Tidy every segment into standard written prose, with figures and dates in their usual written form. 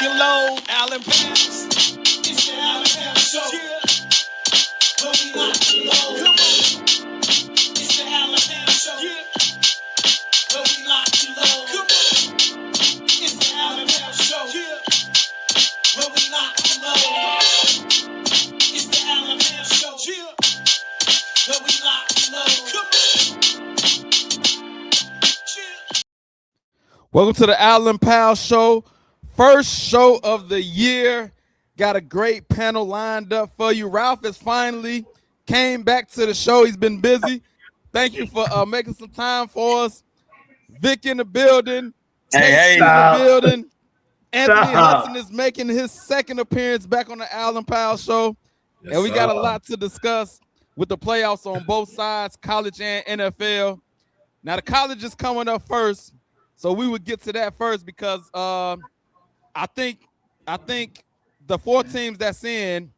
your load, Allen Pounds. It's the Allen Pounds Show. Where we lock your load. Come on. It's the Allen Pounds Show. Where we lock your load. Come on. It's the Allen Pounds Show. Where we lock your load. It's the Allen Pounds Show. Where we lock your load. Come on. Welcome to the Allen Powell Show. First show of the year. Got a great panel lined up for you. Ralph has finally came back to the show. He's been busy. Thank you for making some time for us. Vic in the building. Hey, in the building. Anthony Hudson is making his second appearance back on the Allen Powell Show. Yes, and we got a lot to discuss with the playoffs on both sides, college and NFL. Now, the college is coming up first, so we would get to that first because I think the four teams that's in,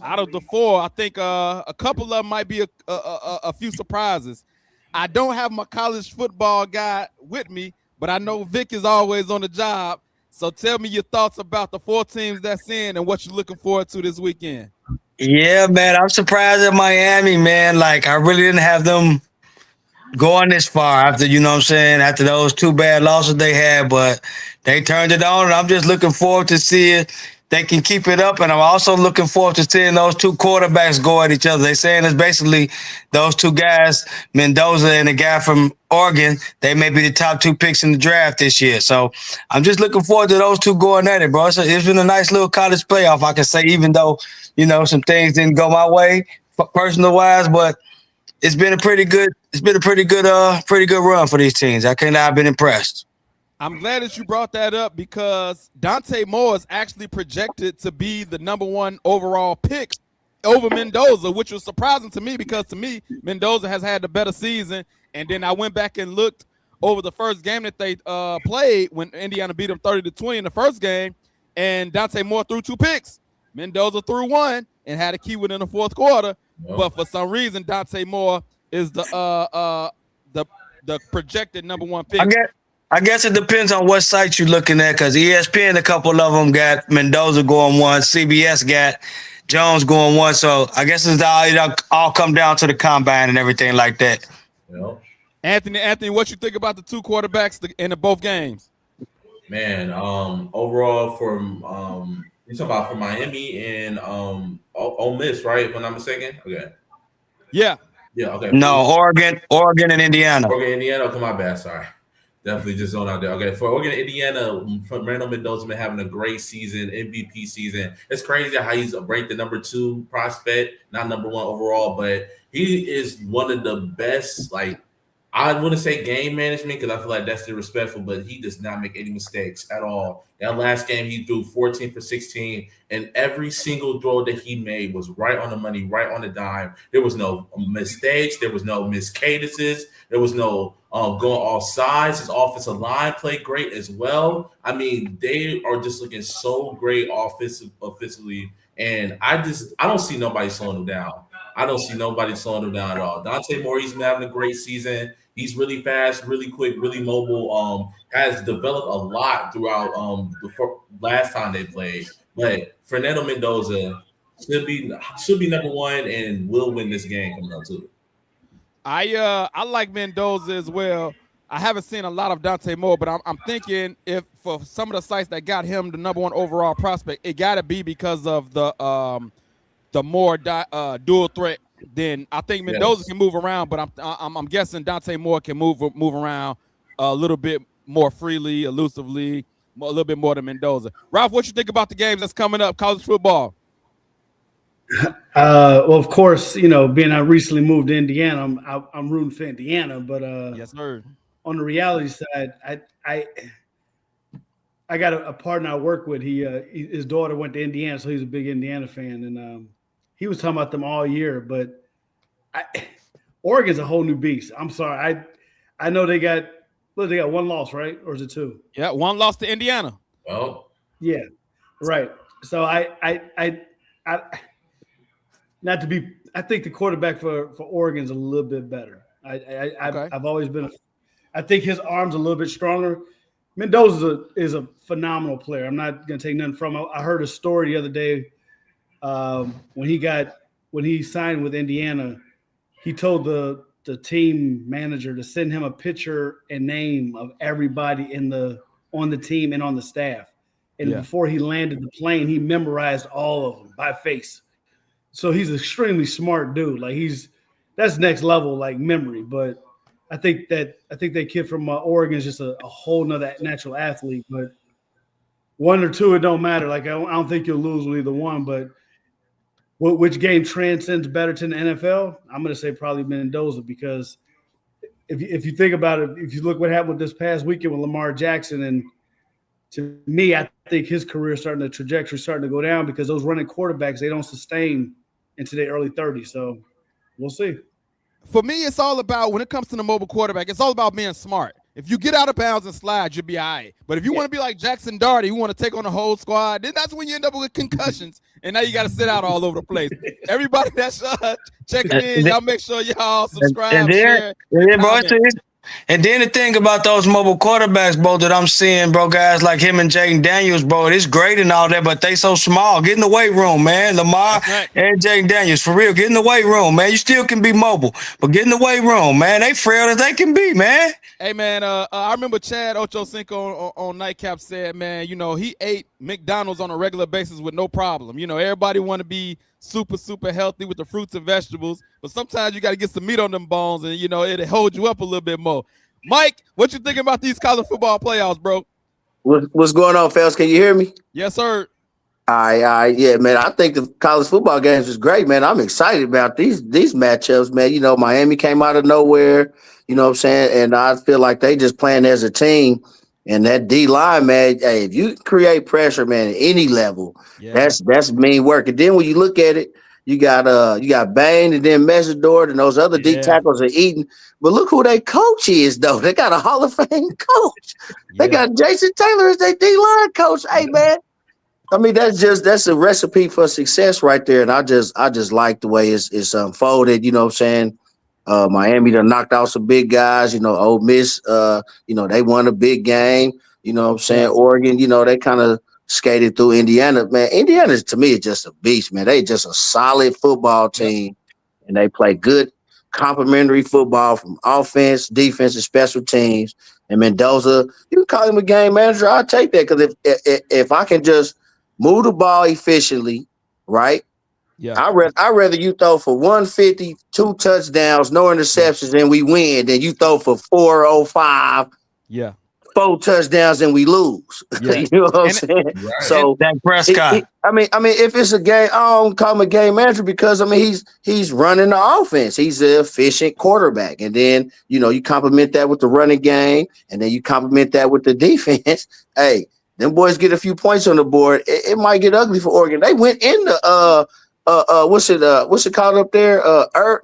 out of the four, I think a couple of them might be a few surprises. I don't have my college football guy with me, but I know Vic is always on the job. So tell me your thoughts about the four teams that's in and what you're looking forward to this weekend. Yeah, man, I'm surprised at Miami, man. Like, I really didn't have them going this far after, you know what I'm saying, after those two bad losses they had, but they turned it on, and I'm just looking forward to seeing they can keep it up, and I'm also looking forward to seeing those two quarterbacks go at each other. They're saying it's basically those two guys, Mendoza and the guy from Oregon, they may be the top two picks in the draft this year. So I'm just looking forward to those two going at it, bro. So it's been a nice little college playoff, I can say, even though, you know, some things didn't go my way personal-wise, but it's been a pretty good run for these teams. I've been impressed. I'm glad that you brought that up because Dante Moore is actually projected to be the number one overall pick over Mendoza, which was surprising to me because to me, Mendoza has had the better season. And then I went back and looked over the first game that they played when Indiana beat them 30-20 in the first game, and Dante Moore threw two picks. Mendoza threw one and had a key within the fourth quarter. But for some reason, Dante Moore is the projected number one pick. I guess it depends on what site you're looking at, because ESPN, a couple of them got Mendoza going one, CBS got Jones going one. So I guess it all come down to the combine and everything like that. Yep. Anthony, what you think about the two quarterbacks in both games? Man, overall you talking about for Miami and Ole Miss, right? If I'm not mistaken. Okay. Yeah. Yeah. Okay. No, Oregon and Indiana. Oregon, Indiana. Okay, my bad. Sorry. Definitely just zoned out there. Okay, for Oregon, Indiana, Fernando Mendoza been having a great season, MVP season. It's crazy how he's ranked the number 2 prospect, not number 1 overall, but he is one of the best, like, I wouldn't say game management because I feel like that's disrespectful, but he does not make any mistakes at all. That last game, he threw 14 for 16, and every single throw that he made was right on the money, right on the dime. There was no mistakes. There was no miscadences. There was no going off sides. His offensive line played great as well. I mean, they are just looking so great offensively, and I don't see nobody slowing them down. I don't see nobody slowing him down at all. Dante Moore, he's been having a great season. He's really fast, really quick, really mobile. Has developed a lot throughout the last time they played. But Fernando Mendoza should be number 1 and will win this game coming up too. I like Mendoza as well. I haven't seen a lot of Dante Moore, but I'm thinking if for some of the sites that got him the number 1 overall prospect, it got to be because of the more dual threat. Then I think Mendoza can move around, but I'm guessing Dante Moore can move around a little bit more freely, elusively, a little bit more than Mendoza. Ralph, what you think about the games that's coming up, college football? Well, of course, you know, being I recently moved to Indiana, I'm rooting for Indiana, but yes, sir. On the reality side, I got a partner I work with. His daughter went to Indiana, so he's a big Indiana fan, and he was talking about them all year. But Oregon's a whole new beast. I'm sorry, I know they got one loss, right, or is it 2? Yeah, 1 loss to Indiana. Oh, yeah, right. So I not to be. I think the quarterback for Oregon's a little bit better. I've always been. I think his arm's a little bit stronger. Mendoza is a phenomenal player. I'm not going to take nothing from him. I heard a story the other day when he signed with Indiana. He told the team manager to send him a picture and name of everybody on the team and on the staff. And before he landed the plane, he memorized all of them by face. So he's an extremely smart dude. Like that's next level like memory. But I think that kid from Oregon is just a whole nother natural athlete. But one or two, it don't matter. Like I don't think you'll lose with either one. But which game transcends better to the NFL? I'm going to say probably Mendoza, because if you think about it, if you look what happened with this past weekend with Lamar Jackson, and to me, I think his career the trajectory starting to go down because those running quarterbacks, they don't sustain into their early 30s. So we'll see. For me, it's all about, when it comes to the mobile quarterback, it's all about being smart. If you get out of bounds and slide, you'll be all right. But if you want to be like Jackson Darty, you want to take on the whole squad, then that's when you end up with concussions, and now you got to sit out all over the place. Everybody that's checking in, y'all make sure y'all subscribe, share. And then the thing about those mobile quarterbacks, bro, that I'm seeing, bro, guys like him and Jaden Daniels, bro, it's great and all that, but they so small. Get in the weight room, man. Lamar and Jaden Daniels, for real, get in the weight room, man. You still can be mobile, but get in the weight room, man. They frail as they can be, man. Hey, man, I remember Chad Ochocinco on Nightcap said, man, he ate McDonald's on a regular basis with no problem. Everybody want to be super, super healthy with the fruits and vegetables, but sometimes you got to get some meat on them bones, and, it'll hold you up a little bit more. Mike, what you thinking about these college football playoffs, bro? What's going on, fellas? Can you hear me? Yes, sir. All right. Yeah, man, I think the college football games is great, man. I'm excited about these matchups, man. Miami came out of nowhere, you know what I'm saying? And I feel like they just playing as a team. And that D-line, man, hey, if you create pressure, man, at any level, that's mean work. And then when you look at it, you got Bain and then Mesidor, and those other D tackles are eating. But look who their coach is, though. They got a Hall of Fame coach. They got Jason Taylor as their D-line coach. Hey, man. I mean, that's a recipe for success right there. And I just like the way it's unfolded, you know what I'm saying? Miami done knocked out some big guys, Ole Miss, they won a big game, you know what I'm saying? Oregon, they kind of skated through Indiana, man. Indiana, to me, is just a beast, man. They just a solid football team, and they play good complementary football from offense, defense, and special teams. And Mendoza, you can call him a game manager. I'll take that, because if I can just move the ball efficiently, right? Yeah, I'd rather you throw for 150, 2 touchdowns, no interceptions, and we win, than you throw for 405, 4 touchdowns, and we lose. You know what I'm saying? Right. So that Prescott. I mean, if it's a game, I don't call him a game manager, because he's running the offense. He's an efficient quarterback, and then you complement that with the running game, and then you complement that with the defense. Hey, them boys get a few points on the board. It might get ugly for Oregon. They went into what's it called up there?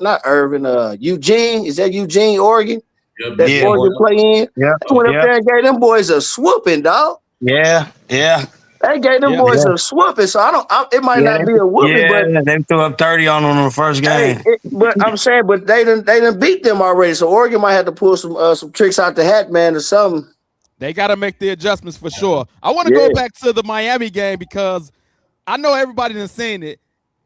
Not Irvin, Eugene. Is that Eugene, Oregon? That Oregon play in? Yeah. They went up there and gave them boys a swooping, dog. Yeah. They gave them boys a swooping, so it might not be a whooping, but they threw up 30 on them in the first game. But I'm saying, but they done beat them already, so Oregon might have to pull some tricks out the hat, man, or something. They got to make the adjustments for sure. I want to go back to the Miami game, because I know everybody done seen it.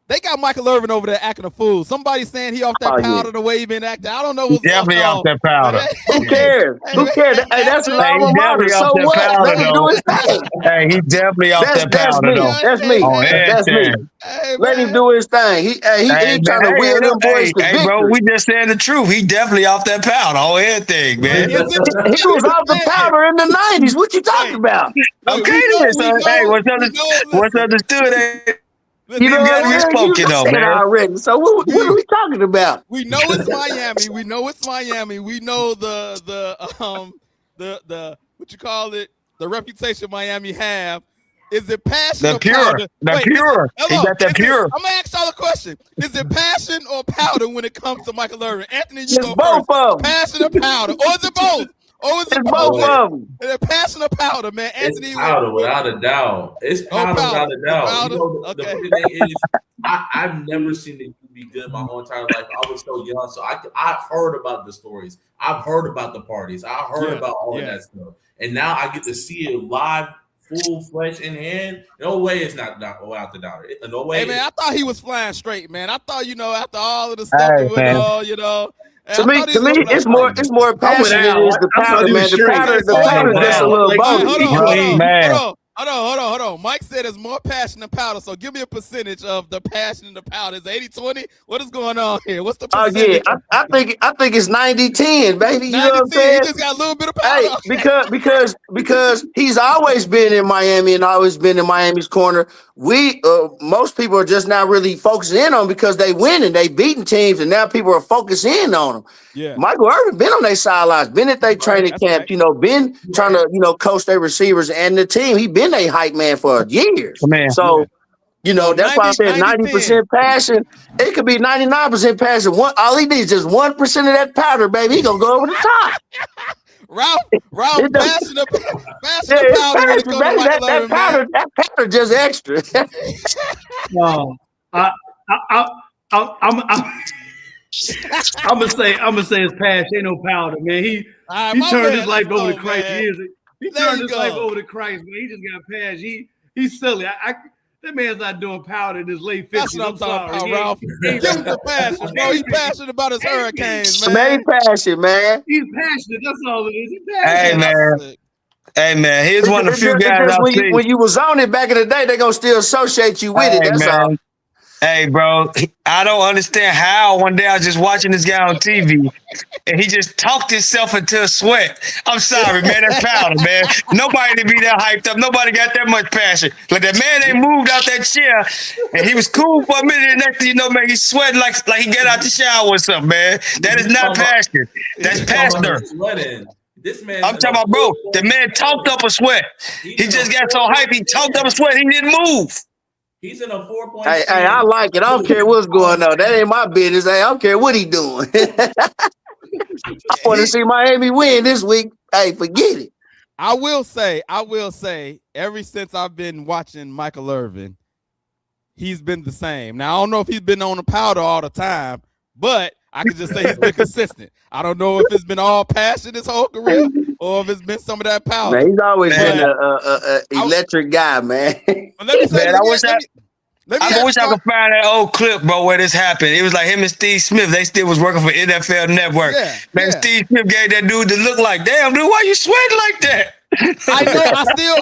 They got Michael Irvin over there acting a fool. Somebody's saying he off that powder the way he been acting. I don't know what's definitely off that powder. Who cares? Who cares? Hey, that's an alma mater. So what? Let him do his thing. Hey, he definitely off that powder, though. That's me. That's me. Hey, let him do his thing. He trying to wheel them boys to victory. Bro, we just saying the truth. He definitely off that powder on everything, man. He was off the powder in the 90s. What you talking about? Okay, then. So, hey, what's understood? You got to be spoken though, man. Already. So what are we talking about? We know it's Miami. We know the what you call it? The reputation Miami have. Is it passion or powder? Pure. He got that pure. I'm gonna ask y'all a question. Is it passion or powder when it comes to Michael Irvin? Anthony, you go both first. Passion or powder, or is it both? Or is it It's both of them. They're passion or powder, man. Anthony, It's powder without a doubt. It's powder without a doubt. Powder? You know, the Okay. funny thing is, I've never seen the dude be good my whole entire life. I was so young, so I've heard about the stories. I've heard about the parties. I heard about all of that stuff. And now I get to see it live, full flesh in hand. No way it's not without the dollar. No way. Hey, man, I thought he was flying straight, man. I thought, after all of the stuff that went on, To me, it's more passion than it is the powder, man. The powder is just a little bogus. Hold on. Mike said it's more passion than powder. So give me a percentage of the passion and the powder. Is 80-20? What is going on here? What's the percentage? I think it's 90-10, baby. You know what I'm saying? He just got a little bit of powder. Hey, because he's always been in Miami and always been in Miami's corner. We most people are just not really focusing in on him because they win and they beating teams, and now people are focusing in on them. Yeah, Michael Irvin been on their sidelines, been at their training camp, been trying to coach their receivers and the team. He been a hype man for years. So that's why I said 90% passion. It could be 99% passion. All he needs is just 1% of that powder, baby. He gonna go over the top. Ralph, passion powder. That powder just extra. No, I'm gonna say his passion ain't no powder, man. He turned his life over to Christ. He turned his life over to Christ, man. He just got passion. He's silly. That man's not doing powder in his late 50s. That's what I'm talking about, Ralph. Give him the passion, bro. He's passionate about his Hurricanes, man. Man, passion, man. He's passionate. That's all it is. He's passionate. Hey, man. Here's one of the few guys I've seen. When you was on it back in the day, they're going to still associate you with it. That's all. Hey, bro, I don't understand how one day I was just watching this guy on TV and he just talked himself into a sweat. I'm sorry, man. That's powder, man. Nobody to be that hyped up. Nobody got that much passion. Like that man ain't moved out that chair and he was cool for a minute. And next thing you know, man, he's sweating like he got out the shower or something, man. That is not passion. That's pastor. This man, I'm talking about, bro, the man talked up a sweat. He just got so hyped. He talked up a sweat. He didn't move. He's in a 4-point. Hey, I like it. I don't care what's going on. That ain't my business. Hey, I don't care what he doing. I want to see Miami win this week. Hey, forget it. I will say, ever since I've been watching Michael Irvin, he's been the same. Now, I don't know if he's been on the powder all the time, but I can just say he's been consistent. I don't know if it's been all passion his whole career or if it's been some of that powder. Man, he's always been an electric guy, man. I wish I could find that old clip, bro, where this happened. It was like him and Steve Smith. They still was working for NFL Network. Steve Smith gave that dude the look like, damn, dude, why you sweating like that? I know.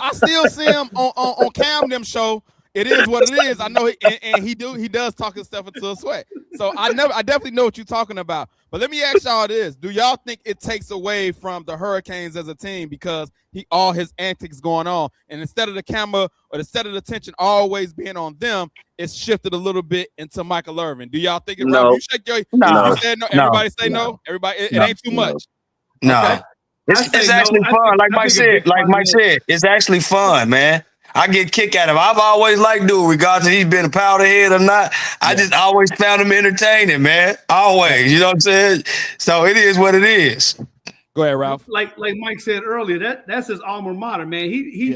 I still see him on Camden show. It is what it is. I know, he does talk himself into a sweat. So I definitely know what you're talking about. But let me ask y'all this: do y'all think it takes away from the Hurricanes as a team because all his antics going on, and instead of the camera or instead of the attention always being on them, it's shifted a little bit into Michael Irvin? Do y'all think it? No. You shake your. You said no. Everybody say no. Everybody, it ain't too much. No, okay. It's actually fun. Like Mike said, it's actually fun, man. I get a kick out of him. I've always liked dude, regardless if he's been a powder head or not. I just always found him entertaining, man. Always. You know what I'm saying? So it is what it is. Go ahead, Ralph. Like Mike said earlier, that's his alma mater, man. He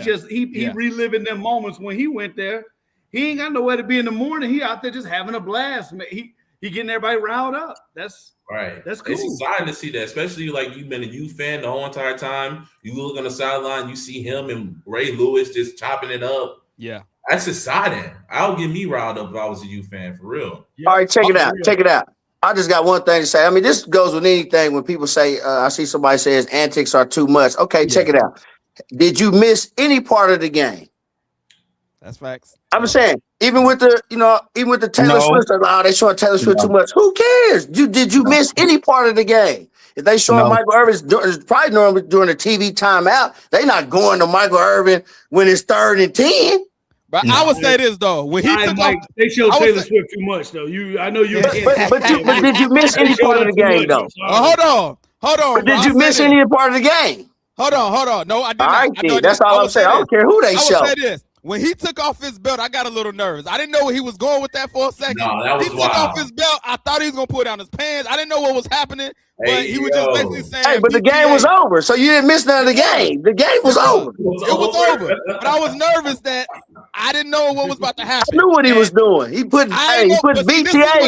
reliving them moments when he went there. He ain't got nowhere to be in the morning. He out there just having a blast, man. He getting everybody riled up. That's right. That's cool. It's exciting to see that, especially like you've been a youth fan the whole entire time. You look on the sideline, you see him and Ray Lewis just chopping it up. Yeah. That's exciting. I'll get me riled up if I was a youth fan, for real. Yeah. All right, check it out. Check it out. I just got one thing to say. I mean, this goes with anything when people say, I see somebody says antics are too much. Okay, check it out. Did you miss any part of the game? That's facts. I'm saying, even with the Taylor Swift, they showing Taylor Swift too much. Who cares? Did you miss any part of the game? If they showing Michael Irvin, probably normally during the TV timeout, they not going to Michael Irvin when it's 3rd and 10. But I would say this though, when he took off, they showed Taylor Swift too much though. I know you. But did you miss any part of the game though? Hold on. But did you miss any part of the game? Hold on. No, I didn't. All right, that's all I'm saying. I don't care who they show. I would say this. when he took off his belt, I got a little nervous. I didn't know where he was going with that for a second. No, that was he took wild. off his belt. I thought he was gonna pull down his pants. I didn't know what was happening, but he was just basically saying, hey, but the game was over, so you didn't miss none of the game. The game was over. It was over. But I was nervous that I didn't know what was about to happen. I knew what he was doing. He put BTA,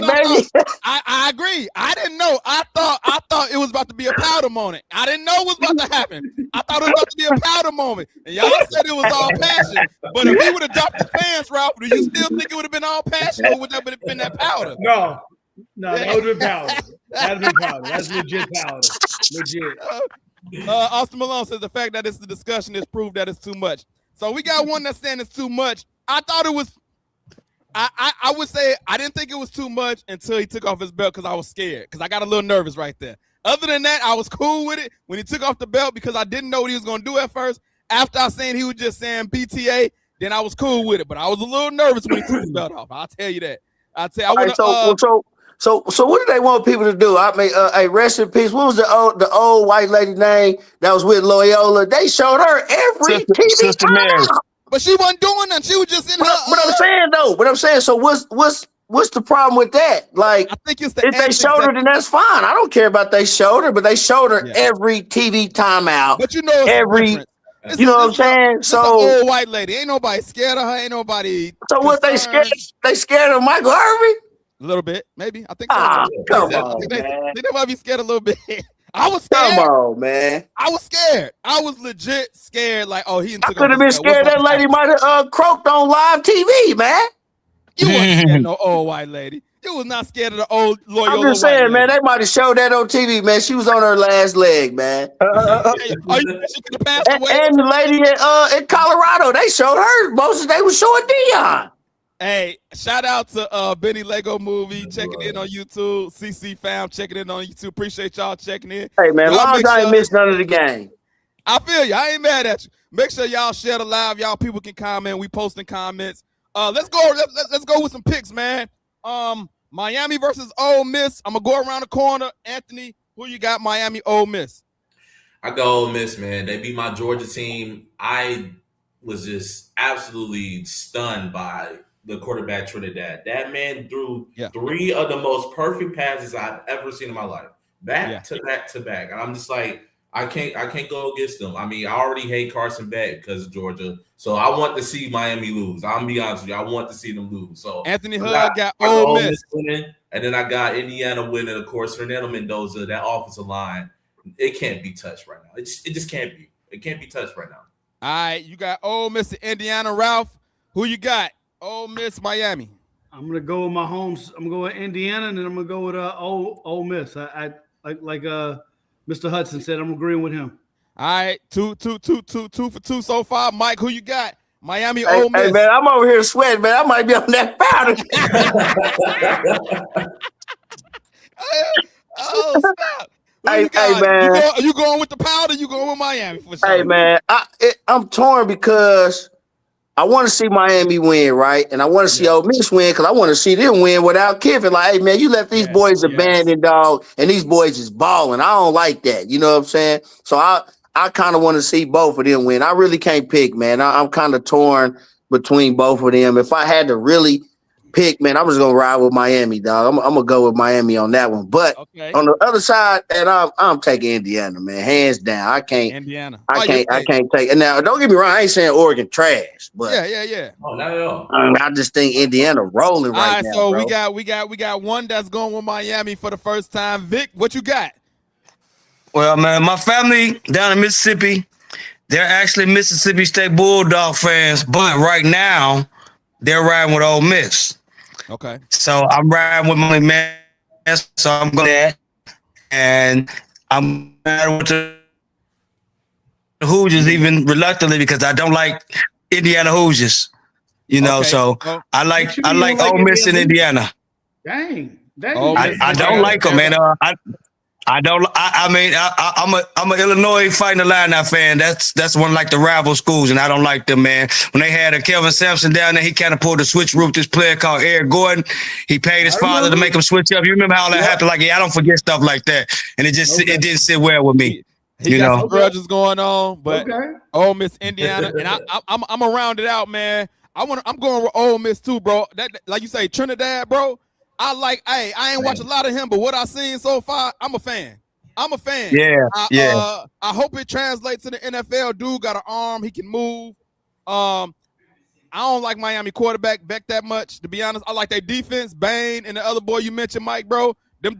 baby. I agree. I didn't know. I thought it was about to be a powder moment. I didn't know what was about to happen. I thought it was about to be a powder moment. And y'all said it was all passion. But if he would have dropped his pants, Ralph, do you still think it would have been all passion, or would that have been that powder? No, that would have been powder. That'd been powder. That's legit powder. Legit. Austin Malone says the fact that it's the discussion is proof that it's too much. So we got one that's saying it's too much. I thought it was. I would say I didn't think it was too much until he took off his belt because I was scared, because I got a little nervous right there. Other than that, I was cool with it when he took off the belt because I didn't know what he was going to do at first. After I seen he was just saying BTA, then I was cool with it. But I was a little nervous when he took his belt off. I'll tell you that. So what do they want people to do? I mean, hey, rest in peace. What was the old white lady name that was with Loyola? They showed her every TV time. But she wasn't doing nothing. She was just in her. But I'm saying, so what's the problem with that? Like, I think it's the if they showed her, then that's fine. I don't care about they showed her, but they showed her every TV timeout. But you know, it's every. You know what I'm saying? So an old white lady. Ain't nobody scared of her. Ain't nobody. So what they scared? They scared of Michael Irvin? A little bit, maybe. I think so. Come on, man. They might be scared a little bit. I was scared. Come on, man. I was scared. I was legit scared. Like, oh, he. I could have been scared that lady might have croaked on live TV, man. You wasn't scared of no old white lady. You was not scared of the old Loyola. I'm just saying, man, they might have showed that on TV, man. She was on her last leg, man. She could have passed away. And the lady in Colorado, they showed her. Most of they was showing Dion. Hey, shout out to Benny Lego Movie checking in on YouTube. CC Fam checking in on YouTube. Appreciate y'all checking in. Hey, man, long as I ain't missed none of the game. I feel you. I ain't mad at you. Make sure y'all share the live. Y'all people can comment. We posting comments. Let's go. Let's go with some picks, man. Miami versus Ole Miss. I'm gonna go around the corner. Anthony, who you got? Miami, Ole Miss. I go Ole Miss, man. They beat my Georgia team. I was just absolutely stunned by the quarterback Trinidad. That man threw 3 of the most perfect passes I've ever seen in my life, back to back to back. And I'm just like, I can't go against them. I mean, I already hate Carson Beck because of Georgia, so I want to see Miami lose. I'm gonna be honest with you, I want to see them lose. So Anthony Hood got Ole Miss winning, and then I got Indiana winning. Of course, Fernando Mendoza, that offensive line, it can't be touched right now. It just can't be. It can't be touched right now. All right, you got Ole Miss and Indiana. Ralph, who you got? Ole Miss, Miami. I'm gonna go with my homes. I'm gonna go with Indiana, and then I'm gonna go with Ole Miss. I like Mr. Hudson said, I'm agreeing with him. All right, two for two so far. Mike, who you got? Miami, Ole Miss. Hey, man, I'm over here sweating, man. I might be on that powder. Oh, stop. Hey, man. You going with the powder? You going with Miami for sure? Hey, man, I'm torn because I want to see Miami win, right? And I want to see Ole Miss win because I want to see them win without Kiffin. Like, hey, man, you left these boys abandoned, dog, and these boys is balling. I don't like that. You know what I'm saying? So I kind of want to see both of them win. I really can't pick, man. I'm kind of torn between both of them. If I had to really pick, man, I'm just gonna ride with Miami, dog. I'm gonna go with Miami on that one. But on the other side, and I'm taking Indiana, man, hands down. I can't Indiana. I can't take it. Now, don't get me wrong, I ain't saying Oregon trash, but yeah. Oh, not at all. I just think Indiana rolling right now. So bro. we got one that's going with Miami for the first time. Vic, what you got? Well, man, my family down in Mississippi, they're actually Mississippi State Bulldog fans, but right now they're riding with Ole Miss. Okay. So I'm riding with my man, so I'm going that, and I'm riding with the Hoosiers even reluctantly because I don't like Indiana Hoosiers. You know, so I like Ole Miss in Indiana. Dang. I don't like them, man. I'm an Illinois Fighting Illini fan. That's one like the rival schools, and I don't like them, man. When they had a Kelvin Sampson down there, he kind of pulled a switch route. This player called Eric Gordon, he paid his father to make him switch up. You remember how that happened? Like, I don't forget stuff like that, and it didn't sit well with me. He got some grudges going on, but Okay. Ole Miss, Indiana, and I'm gonna round it out, man. I'm going with Ole Miss too, bro. That like you say, Trinidad, bro. I ain't watched a lot of him, but what I seen so far, I'm a fan. Yeah. I hope it translates to the NFL. Dude got an arm, he can move. I don't like Miami quarterback Beck that much, to be honest. I like their defense, Bain and the other boy you mentioned, Mike, bro. Them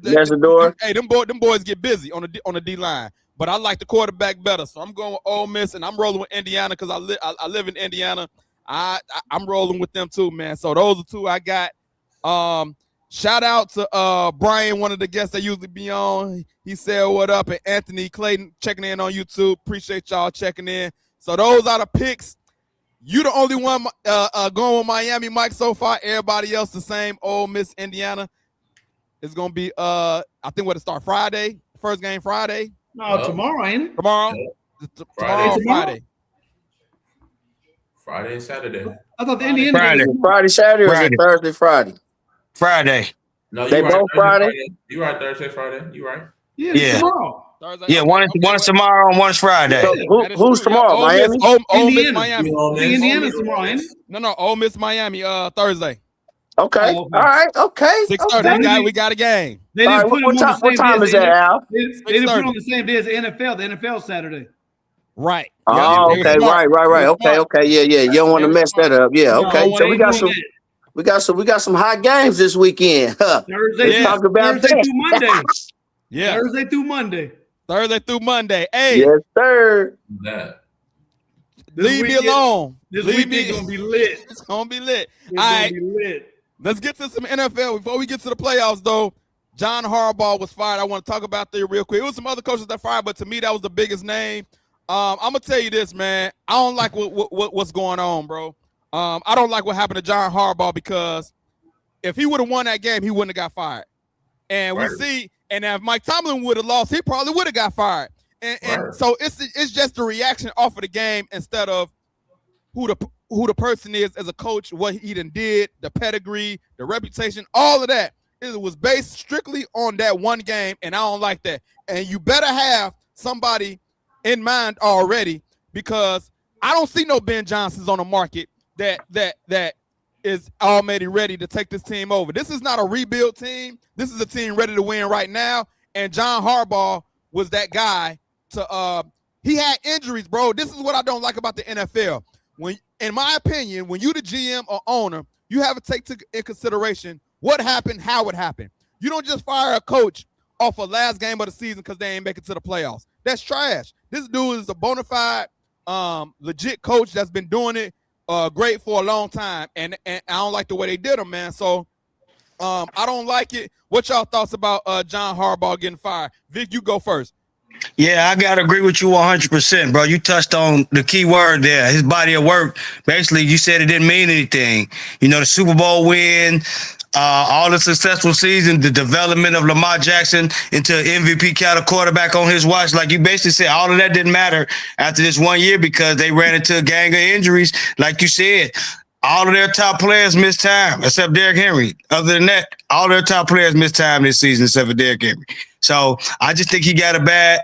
boys get busy on the D line. But I like the quarterback better, so I'm going with Ole Miss, and I'm rolling with Indiana because I live in Indiana. I'm rolling with them too, man. So those are two I got. Shout out to Brian, one of the guests that usually be on. He said what up, and Anthony Clayton checking in on YouTube. Appreciate y'all checking in. So those are the picks. You the only one going with Miami, Mike, so far. Everybody else the same. Ole Miss, Indiana. It's gonna be I think what it start Friday. First game Friday. No, tomorrow, ain't it? Tomorrow. Friday. Friday and Saturday. I thought the Indiana Friday, Saturday, or is it Thursday, Friday? Friday. No, they both Friday. You right, Thursday, Friday. You right? Yeah. Tomorrow. Thursday. Yeah, one is tomorrow and one is Friday. So who's tomorrow? Miami? Ole Miss, Miami. Indiana's tomorrow, ain't it? No, Ole Miss, Miami, Thursday. Okay. All right. Okay. 6:30. We got a game. They didn't put what time is that, Al? They didn't put it on the same day as the NFL. The NFL Saturday. Right. Oh, okay. Right. Okay. Yeah. You don't want to mess that up. Yeah. Okay. So we got some hot games this weekend. Thursday. Talk about Thursday that. through Monday. Yeah. Thursday through Monday. Hey. Yes, sir. Leave me alone. This weekend gonna be lit. It's gonna be lit. All right. Let's get to some NFL. Before we get to the playoffs, though, John Harbaugh was fired. I want to talk about that real quick. It was some other coaches that fired, but to me, that was the biggest name. I'm gonna tell you this, man. I don't like what's going on, bro. I don't like what happened to John Harbaugh because if he would have won that game, he wouldn't have got fired. And we see, and if Mike Tomlin would have lost, he probably would have got fired. And so it's just the reaction off of the game instead of who the person is as a coach, what he done did, the pedigree, the reputation, all of that. It was based strictly on that one game, and I don't like that. And you better have somebody in mind already because I don't see no Ben Johnsons on the market that is already ready to take this team over. This is not a rebuild team. This is a team ready to win right now. And John Harbaugh was that guy he had injuries, bro. This is what I don't like about the NFL. When, in my opinion, when you the GM or owner, you have to take in consideration what happened, how it happened. You don't just fire a coach off a last game of the season because they ain't make it to the playoffs. That's trash. This dude is a bona fide, legit coach that's been doing it great for a long time, and I don't like the way they did him, man. So I don't like it. What y'all thoughts about John Harbaugh getting fired? Vic, you go first. Yeah, I gotta agree with you 100%, bro. You touched on the key word there. His body of work. Basically, you said it didn't mean anything. You know, the Super Bowl win, all the successful season, the development of Lamar Jackson into MVP caliber quarterback on his watch. Like you basically said, all of that didn't matter after this 1 year because they ran into a gang of injuries. Like you said, all of their top players missed time except Derrick Henry. Other than that, all their top players missed time this season except for Derrick Henry. So I just think he got a bad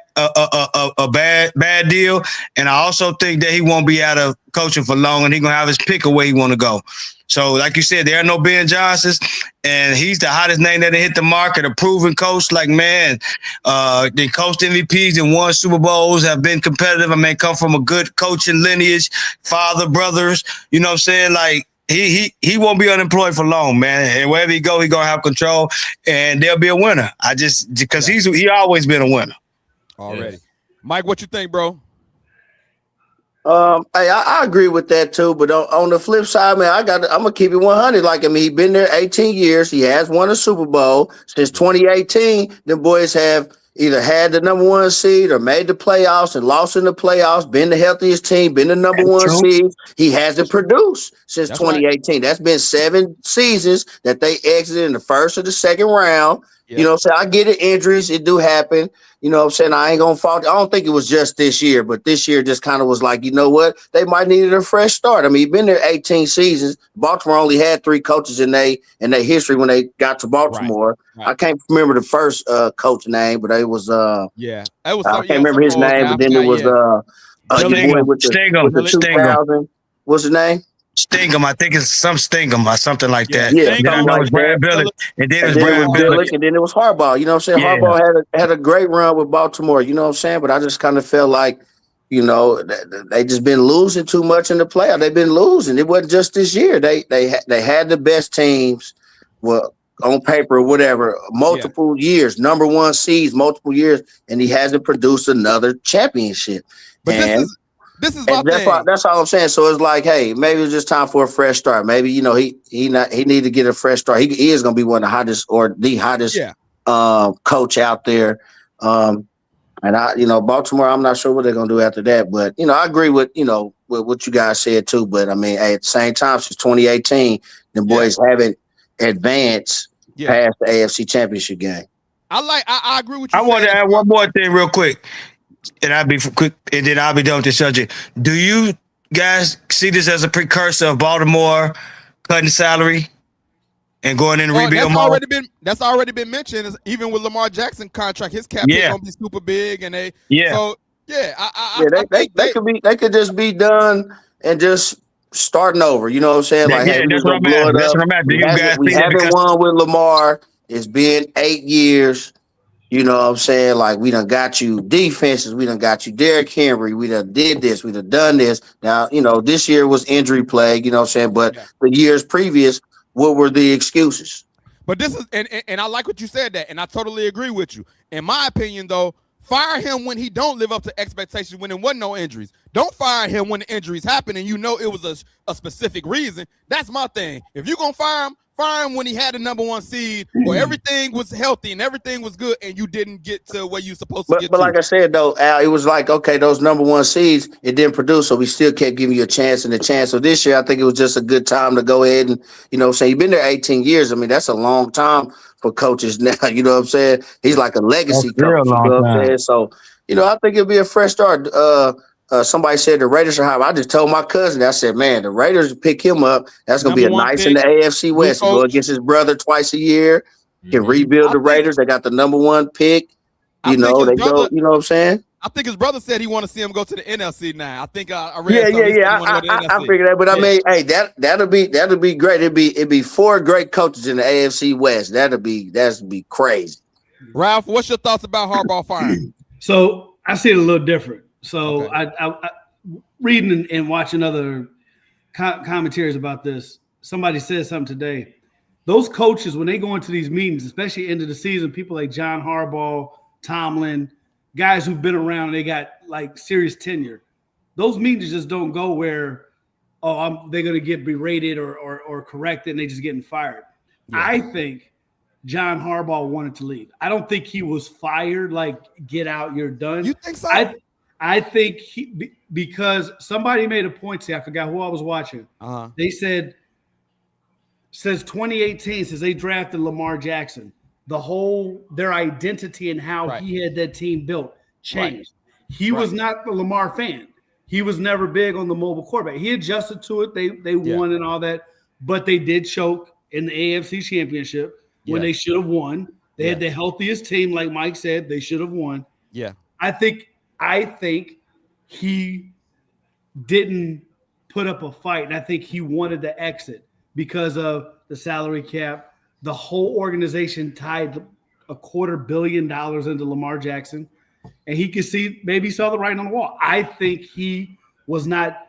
deal, and I also think that he won't be out of coaching for long, and he's gonna have his pick of where he want to go. So, like you said, there are no Ben Johnsons, and he's the hottest name that hit the market. A proven coach, like man, they coached MVPs and won Super Bowls, have been competitive. I mean, come from a good coaching lineage, father, brothers. You know what I'm saying? Like. He won't be unemployed for long, man. And wherever he go, he gonna have control, and there'll be a winner. Because he always been a winner. Already, Mike, what you think, bro? Hey, I agree with that too. But on the flip side, man, I'm gonna keep it 100. Like he's been there 18 years. He has won a Super Bowl since 2018. The boys have either had the number one seed or made the playoffs and lost in the playoffs, been the healthiest team, been the number one seed. He hasn't produced since 2018. Right. That's been 7 seasons that they exited in the first or the second round. You know what I'm saying? I get it. Injuries, it do happen. You know what I'm saying? I ain't going to fault. I don't think it was just this year, but this year just kind of was like, you know what? They might needed a fresh start. I mean, he's been there 18 seasons. Baltimore only had 3 coaches in their history when they got to Baltimore. Right. I can't remember the first coach name, but it was it was I can't remember his name, but then it was Stingham. with the 2000. What's his name? Stingham, I think it's some Stingham or something like that. Yeah, and then it was Brad Billick. And then it was Brad Billick. And then it was Harbaugh. You know what I'm saying? Yeah. Harbaugh had a great run with Baltimore. You know what I'm saying? But I just kind of felt like, you know, they just been losing too much in the playoff. They've been losing. It wasn't just this year. They had the best teams, well, on paper or whatever, multiple years, number 1 seeds, multiple years, and he hasn't produced another championship. But this is my thing. That's all I'm saying. So it's like, hey, maybe it's just time for a fresh start. Maybe, you know, he need to get a fresh start. He is going to be one of the hottest or the hottest coach out there. And Baltimore, I'm not sure what they're going to do after that. But, you know, I agree with what you guys said too. But I mean, at the same time, since 2018, the boys haven't advanced past the AFC Championship game. I agree with you. I want to add one more thing real quick. And I'll be quick, and then I'll be done with this subject. Do you guys see this as a precursor of Baltimore cutting salary and going in rebuild mode? That's already been mentioned. Even with Lamar Jackson contract, his cap is gonna be super big, and they could just be done and just starting over. You know what I'm saying? Like, hey, that's what I'm at. That's what I'm at. We haven't won with Lamar. It's been 8 years. You know what I'm saying? Like, we done got you defenses. We done got you Derrick Henry. We done did this. We done done this. Now, you know, this year was injury plague, you know what I'm saying? But the years previous, what were the excuses? But this is, and I like what you said that, and I totally agree with you. In my opinion, though, fire him when he don't live up to expectations, when there wasn't no injuries. Don't fire him when the injuries happen and you know it was a specific reason. That's my thing. If you're going to fire him when he had the number 1 seed, where everything was healthy and everything was good, and you didn't get to where you supposed to get to. But like I said, though, Al, it was like, okay, those number 1 seeds, it didn't produce, so we still kept giving you a chance and a chance. So this year, I think it was just a good time to go ahead and, you know, say you've been there 18 years. I mean, that's a long time for coaches now. You know what I'm saying? He's like a legacy coach. You know what I'm saying? So, you know, I think it'll be a fresh start. Somebody said the Raiders are high. I just told my cousin, I said, man, the Raiders pick him up. That's going to be a nice in the AFC West. Go against his brother twice a year. Can rebuild the Raiders. They got the number 1 pick. You know, they go, you know what I'm saying? I think his brother said he want to see him go to the NFC now. I think I read I figured that. But I mean, hey, that'll be great. It'd be 4 great coaches in the AFC West. That'd be crazy. Ralph, what's your thoughts about Harbaugh firing? So I see it a little different. So I reading and watching other commentaries about this, somebody said something today. Those coaches, when they go into these meetings, especially end of the season, people like John Harbaugh, Tomlin, guys who've been around, and they got like serious tenure. Those meetings just don't go where, they're going to get berated or corrected and they just getting fired. Yeah. I think John Harbaugh wanted to leave. I don't think he was fired, like, get out, you're done. You think so? I think because somebody made a point to, I forgot who I was watching. They said, since 2018, since they drafted Lamar Jackson, their identity and how he had that team built changed. He was not the Lamar fan. He was never big on the mobile quarterback. He adjusted to it. They won and all that, but they did choke in the AFC Championship when they should have won. They had the healthiest team, like Mike said. They should have won. Yeah, I think he didn't put up a fight, and I think he wanted to exit because of the salary cap. The whole organization tied $250 million into Lamar Jackson, and he could see, maybe saw the writing on the wall. I think he was not,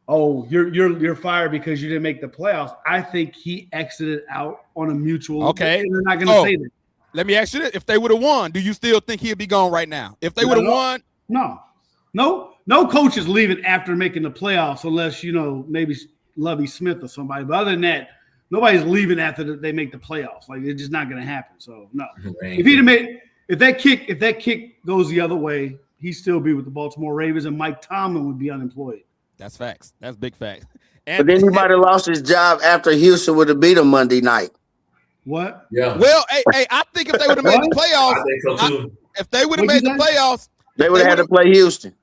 you're fired because you didn't make the playoffs. I think he exited out on a mutual. Okay, and they're not going to say that. Let me ask you this: if they would have won, do you still think he'd be gone right now? If they would have won, no coach is leaving after making the playoffs unless, you know, maybe Lovie Smith or somebody. But other than that, nobody's leaving after they make the playoffs. Like, it's just not going to happen. So no, if that kick goes the other way, he'd still be with the Baltimore Ravens, and Mike Tomlin would be unemployed. That's facts. That's big facts. But then he might have lost his job after Houston would have beat him Monday night. What? Yeah. Well, hey, I think if they would have made the playoffs, I think so too. if they would have made the playoffs, They would have had to play Houston.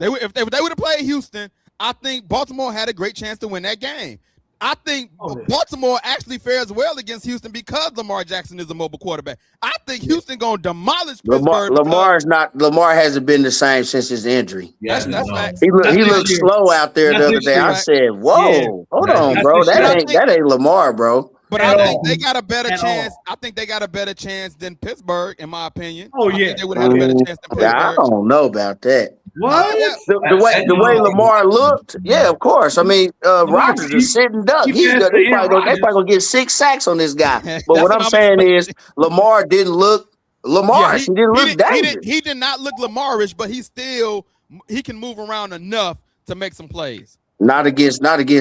If they would have played Houston, I think Baltimore had a great chance to win that game. I think Baltimore actually fares well against Houston because Lamar Jackson is a mobile quarterback. I think Houston gonna demolish Pittsburgh. Lamar hasn't been the same since his injury. Yeah, that's facts. He looked slow out there the other day. I said, "Whoa, hold on, bro. That ain't Lamar, bro." But I think they got a better chance. I think they got a better chance than Pittsburgh, in my opinion. Oh, I yeah. think they would have had a better chance than Pittsburgh. I don't know about that. What? The way Lamar looked, yeah, of course. I mean, Rodgers is sitting duck. They probably gonna get 6 sacks on this guy. But what I'm saying is, Lamar didn't look Lamar. He didn't look dangerous. He did not look Lamarish, but he can move around enough to make some plays. Not against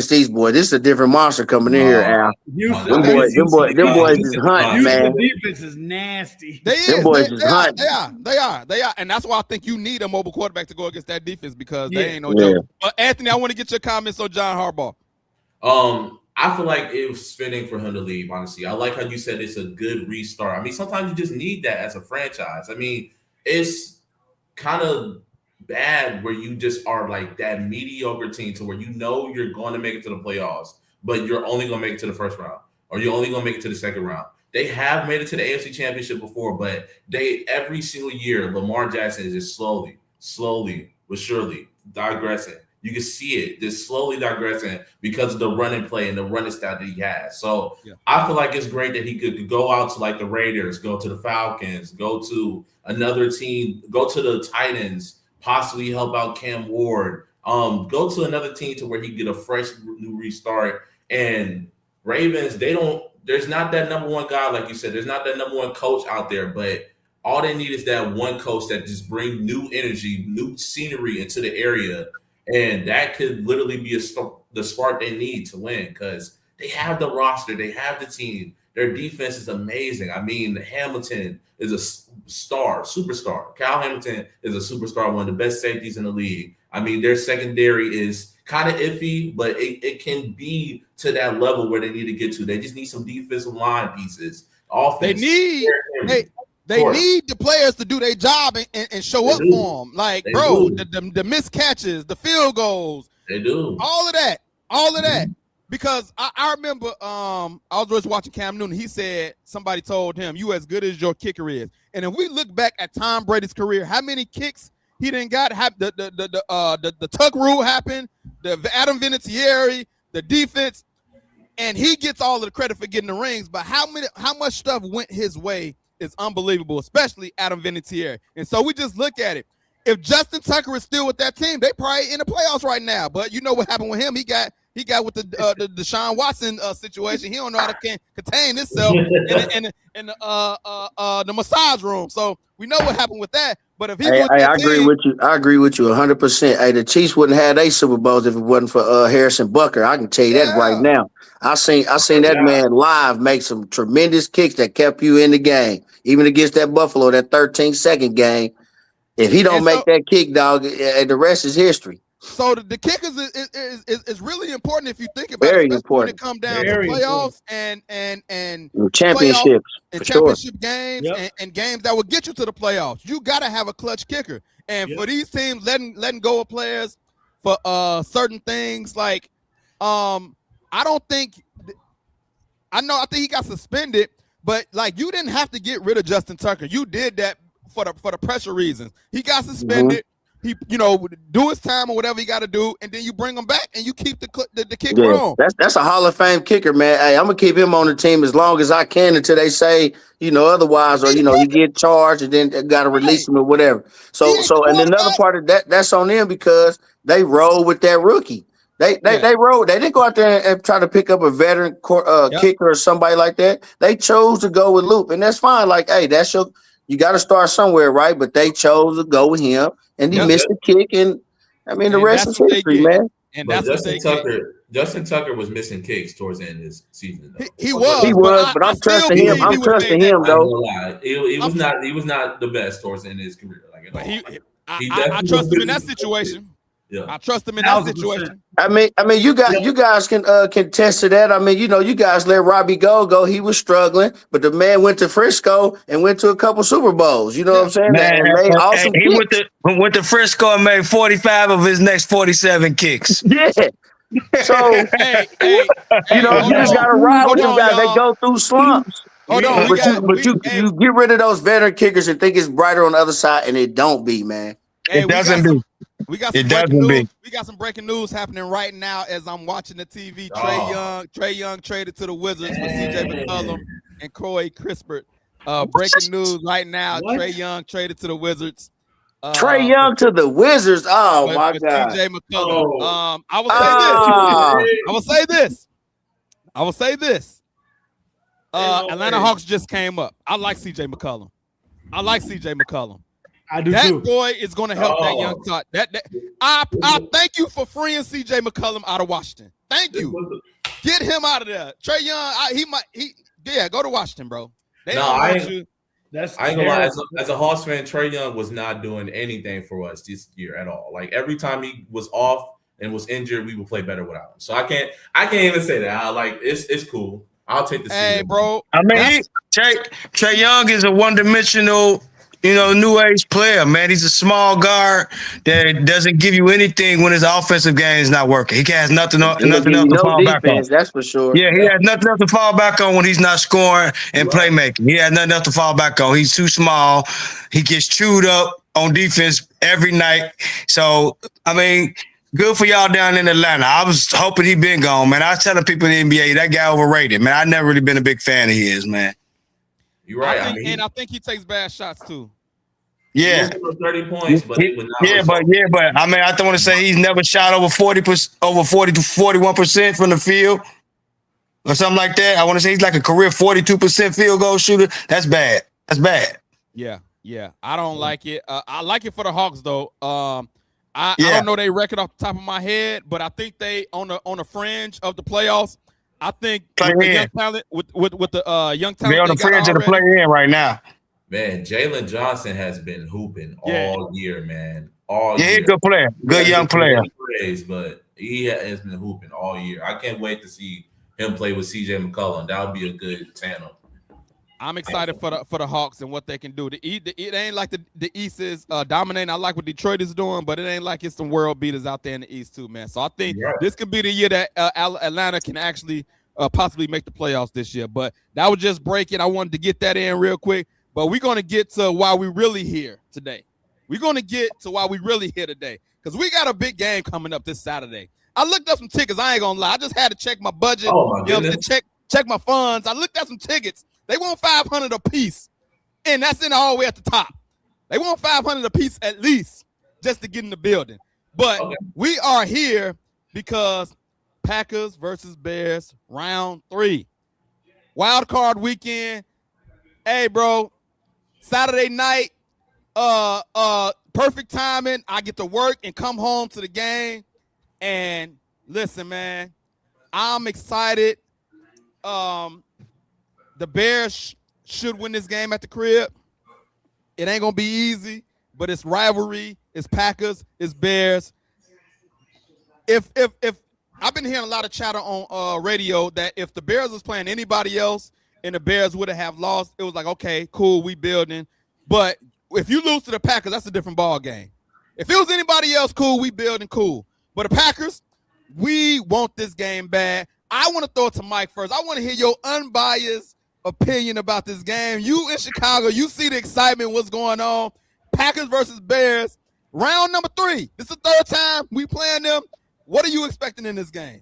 these boys. This is a different monster coming in here, Al. Them boys is hunting, man. The defense is nasty. They are, and that's why I think you need a mobile quarterback to go against that defense because they ain't no joke. But Anthony, I want to get your comments on John Harbaugh. I feel like it was fitting for him to leave. Honestly, I like how you said it's a good restart. I mean, sometimes you just need that as a franchise. I mean, it's kind of bad where you just are like that mediocre team to where you know you're going to make it to the playoffs, but you're only going to make it to the first round, or you're only going to make it to the second round. They have made it to the AFC Championship before, but every single year, Lamar Jackson is just slowly but surely digressing. You can see it, just slowly digressing because of the running play and the running style that he has. So I feel like it's great that he could go out to like the Raiders, go to the Falcons, go to another team, go to the Titans, possibly help out Cam Ward, go to another team to where he get a fresh new restart. And Ravens, there's not that number one guy, like you said, there's not that number one coach out there, but all they need is that one coach that just bring new energy, new scenery into the area. And that could literally be the spark they need to win because they have the roster, they have the team. Their defense is amazing. I mean, Hamilton is a superstar. Kyle Hamilton is a superstar, one of the best safeties in the league. I mean, their secondary is kind of iffy, but it can be to that level where they need to get to. They just need some defensive line pieces. Offense. They need the players to do their job and show up for them. Like, bro, the missed catches, the field goals. They do. All of that. Because I remember I was just watching Cam Newton. He said somebody told him, "You as good as your kicker is." And if we look back at Tom Brady's career, how many kicks he didn't got? The tuck rule happened, the Adam Vinatieri, the defense, and he gets all of the credit for getting the rings. But how much stuff went his way is unbelievable, especially Adam Vinatieri. And so we just look at it. If Justin Tucker is still with that team, they probably in the playoffs right now. But you know what happened with him? He got with the Deshaun Watson situation. He don't know how to contain himself in the massage room. So we know what happened with that. But if he I agree with you. I agree with you 100%. Hey, the Chiefs wouldn't have their Super Bowls if it wasn't for Harrison Butker. I can tell you that right now. I seen that man live make some tremendous kicks that kept you in the game, even against that Buffalo, that 13-second game. If he don't make that kick, dog, the rest is history. So the kickers is really important if you think about Very it. Important. When it comes down to playoffs and championships, and championship games and games that will get you to the playoffs. You got to have a clutch kicker. And for these teams letting go of players for certain things, like I think he got suspended, but like you didn't have to get rid of Justin Tucker. You did that for the pressure reasons. He got suspended. He, do his time or whatever he got to do, and then you bring him back and you keep the kick wrong. That's a Hall of Fame kicker, man. Hey, I'm gonna keep him on the team as long as I can until they say, otherwise, or he get charged and then got to release him or whatever. So and another part of that's on them because they roll with that rookie. They rolled. They didn't go out there and try to pick up a veteran kicker or somebody like that. They chose to go with Loop, and that's fine. Like, hey, you got to start somewhere, right? But they chose to go with him, and he missed the kick, and I mean the rest is history, man. And that's Justin Tucker was missing kicks towards the end of this season. He was, but I'm trusting him. I'm trusting him, though. He was not the best towards the end of his career. I trust him in that situation. Yeah. I trust him in that 1000%. situation. I mean, you guys can contest to that. I mean, you guys let Robbie go. He was struggling, but the man went to Frisco and went to a couple Super Bowls. You know what I'm saying? Man, And made awesome he kicks. went to Frisco and made 45 of his next 47 kicks. Yeah. So Hey, you just gotta ride with them guys. They go through slumps. Hold on, You get rid of those veteran kickers and think it's brighter on the other side, and it don't be, man. It doesn't be. We got It some breaking doesn't news. be. We got some breaking news happening right now as I'm watching the TV. Oh. Trey Young traded to the Wizards for CJ McCollum and Corey Crispert. Breaking news right now. What? Trey Young traded to the Wizards. Trey Young to the Wizards. Oh my God. CJ McCollum. Oh. I will say this. Atlanta Hawks just came up. I like CJ McCollum. I do That too. boy is going to help that young talk. I thank you for freeing CJ McCollum out of Washington. Thank you. Get him out of there. Trey Young, go to Washington, bro. They don't want you. I ain't gonna lie. As a Hawks fan, Trey Young was not doing anything for us this year at all. Like every time he was off and was injured, we would play better without him. So I can't even say that. It's cool. I'll take the season. Hey, bro. I mean, Trey Young is a one-dimensional, new age player, man. He's a small guard that doesn't give you anything when his offensive game is not working. He has nothing else to fall back on. That's for sure. Yeah, he has nothing else to fall back on when he's not scoring and playmaking. He has nothing else to fall back on. He's too small. He gets chewed up on defense every night. So, I mean, good for y'all down in Atlanta. I was hoping he'd been gone, man. I was telling people in the NBA, that guy overrated, man. I've never really been a big fan of his, man. You're right. I think he takes bad shots too. Yeah. 30 points, but he was not. But I mean, I don't want to say he's never shot over 40 to 41% from the field or something like that. I want to say he's like a career 42% field goal shooter. That's bad. Yeah. I don't like it. I like it for the Hawks though. I don't know their record off the top of my head, but I think they on the fringe of the playoffs. I think with the young talent, with the young talent, they're on the fringe of the play-in right now. Man, Jalen Johnson has been hooping all year, man. All year. He's a good player. Good young player. But he has been hooping all year. I can't wait to see him play with CJ McCollum. That would be a good tandem. I'm excited for the Hawks and what they can do. It ain't like the East is dominating. I like what Detroit is doing, but it ain't like it's some world beaters out there in the East too, man. So I think this could be the year that Atlanta can actually possibly make the playoffs this year. But that was just breaking. I wanted to get that in real quick. But we're going to get to why we really here today. Because we got a big game coming up this Saturday. I looked up some tickets. I ain't going to lie. I just had to check my budget. Check my funds. I looked at some tickets. They want $500 a piece, and that's in all the way at the top. They want $500 a piece at least just to get in the building. But we are here because Packers versus Bears, round 3. Wildcard weekend. Hey, bro, Saturday night, perfect timing. I get to work and come home to the game. And listen, man, I'm excited. The Bears should win this game at the crib. It ain't gonna be easy, but it's rivalry. It's Packers. It's Bears. If I've been hearing a lot of chatter on radio that if the Bears was playing anybody else and the Bears would have lost, it was like, okay, cool, we building. But if you lose to the Packers, that's a different ball game. If it was anybody else, cool, we building, cool. But the Packers, we want this game bad. I want to throw it to Mike first. I want to hear your unbiased opinion about this game. You in Chicago, you see the excitement, what's going on. Packers versus Bears, round number 3. This is the 3rd time we playing them. What are you expecting in this game?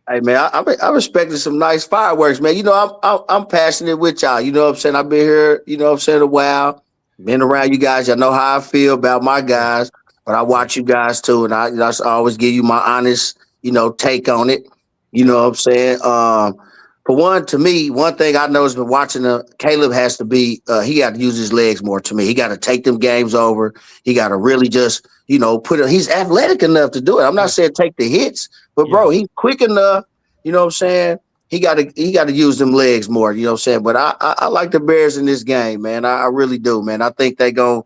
Hey, man, I'm expecting some nice fireworks, man. I'm passionate with y'all. You know what I'm saying? I've been here, a while. Been around you guys. Y'all know how I feel about my guys, but I watch you guys too, and I always give you my honest, take on it. You know what I'm saying? For one, to me, one thing I know has been watching Caleb has to be he got to use his legs more. To me, he got to take them games over. He got to really just he's athletic enough to do it. I'm not saying take the hits, but bro, he's quick enough. You know what I'm saying? He got to use them legs more. You know what I'm saying? But I like the Bears in this game, man. I really do, man. I think they go,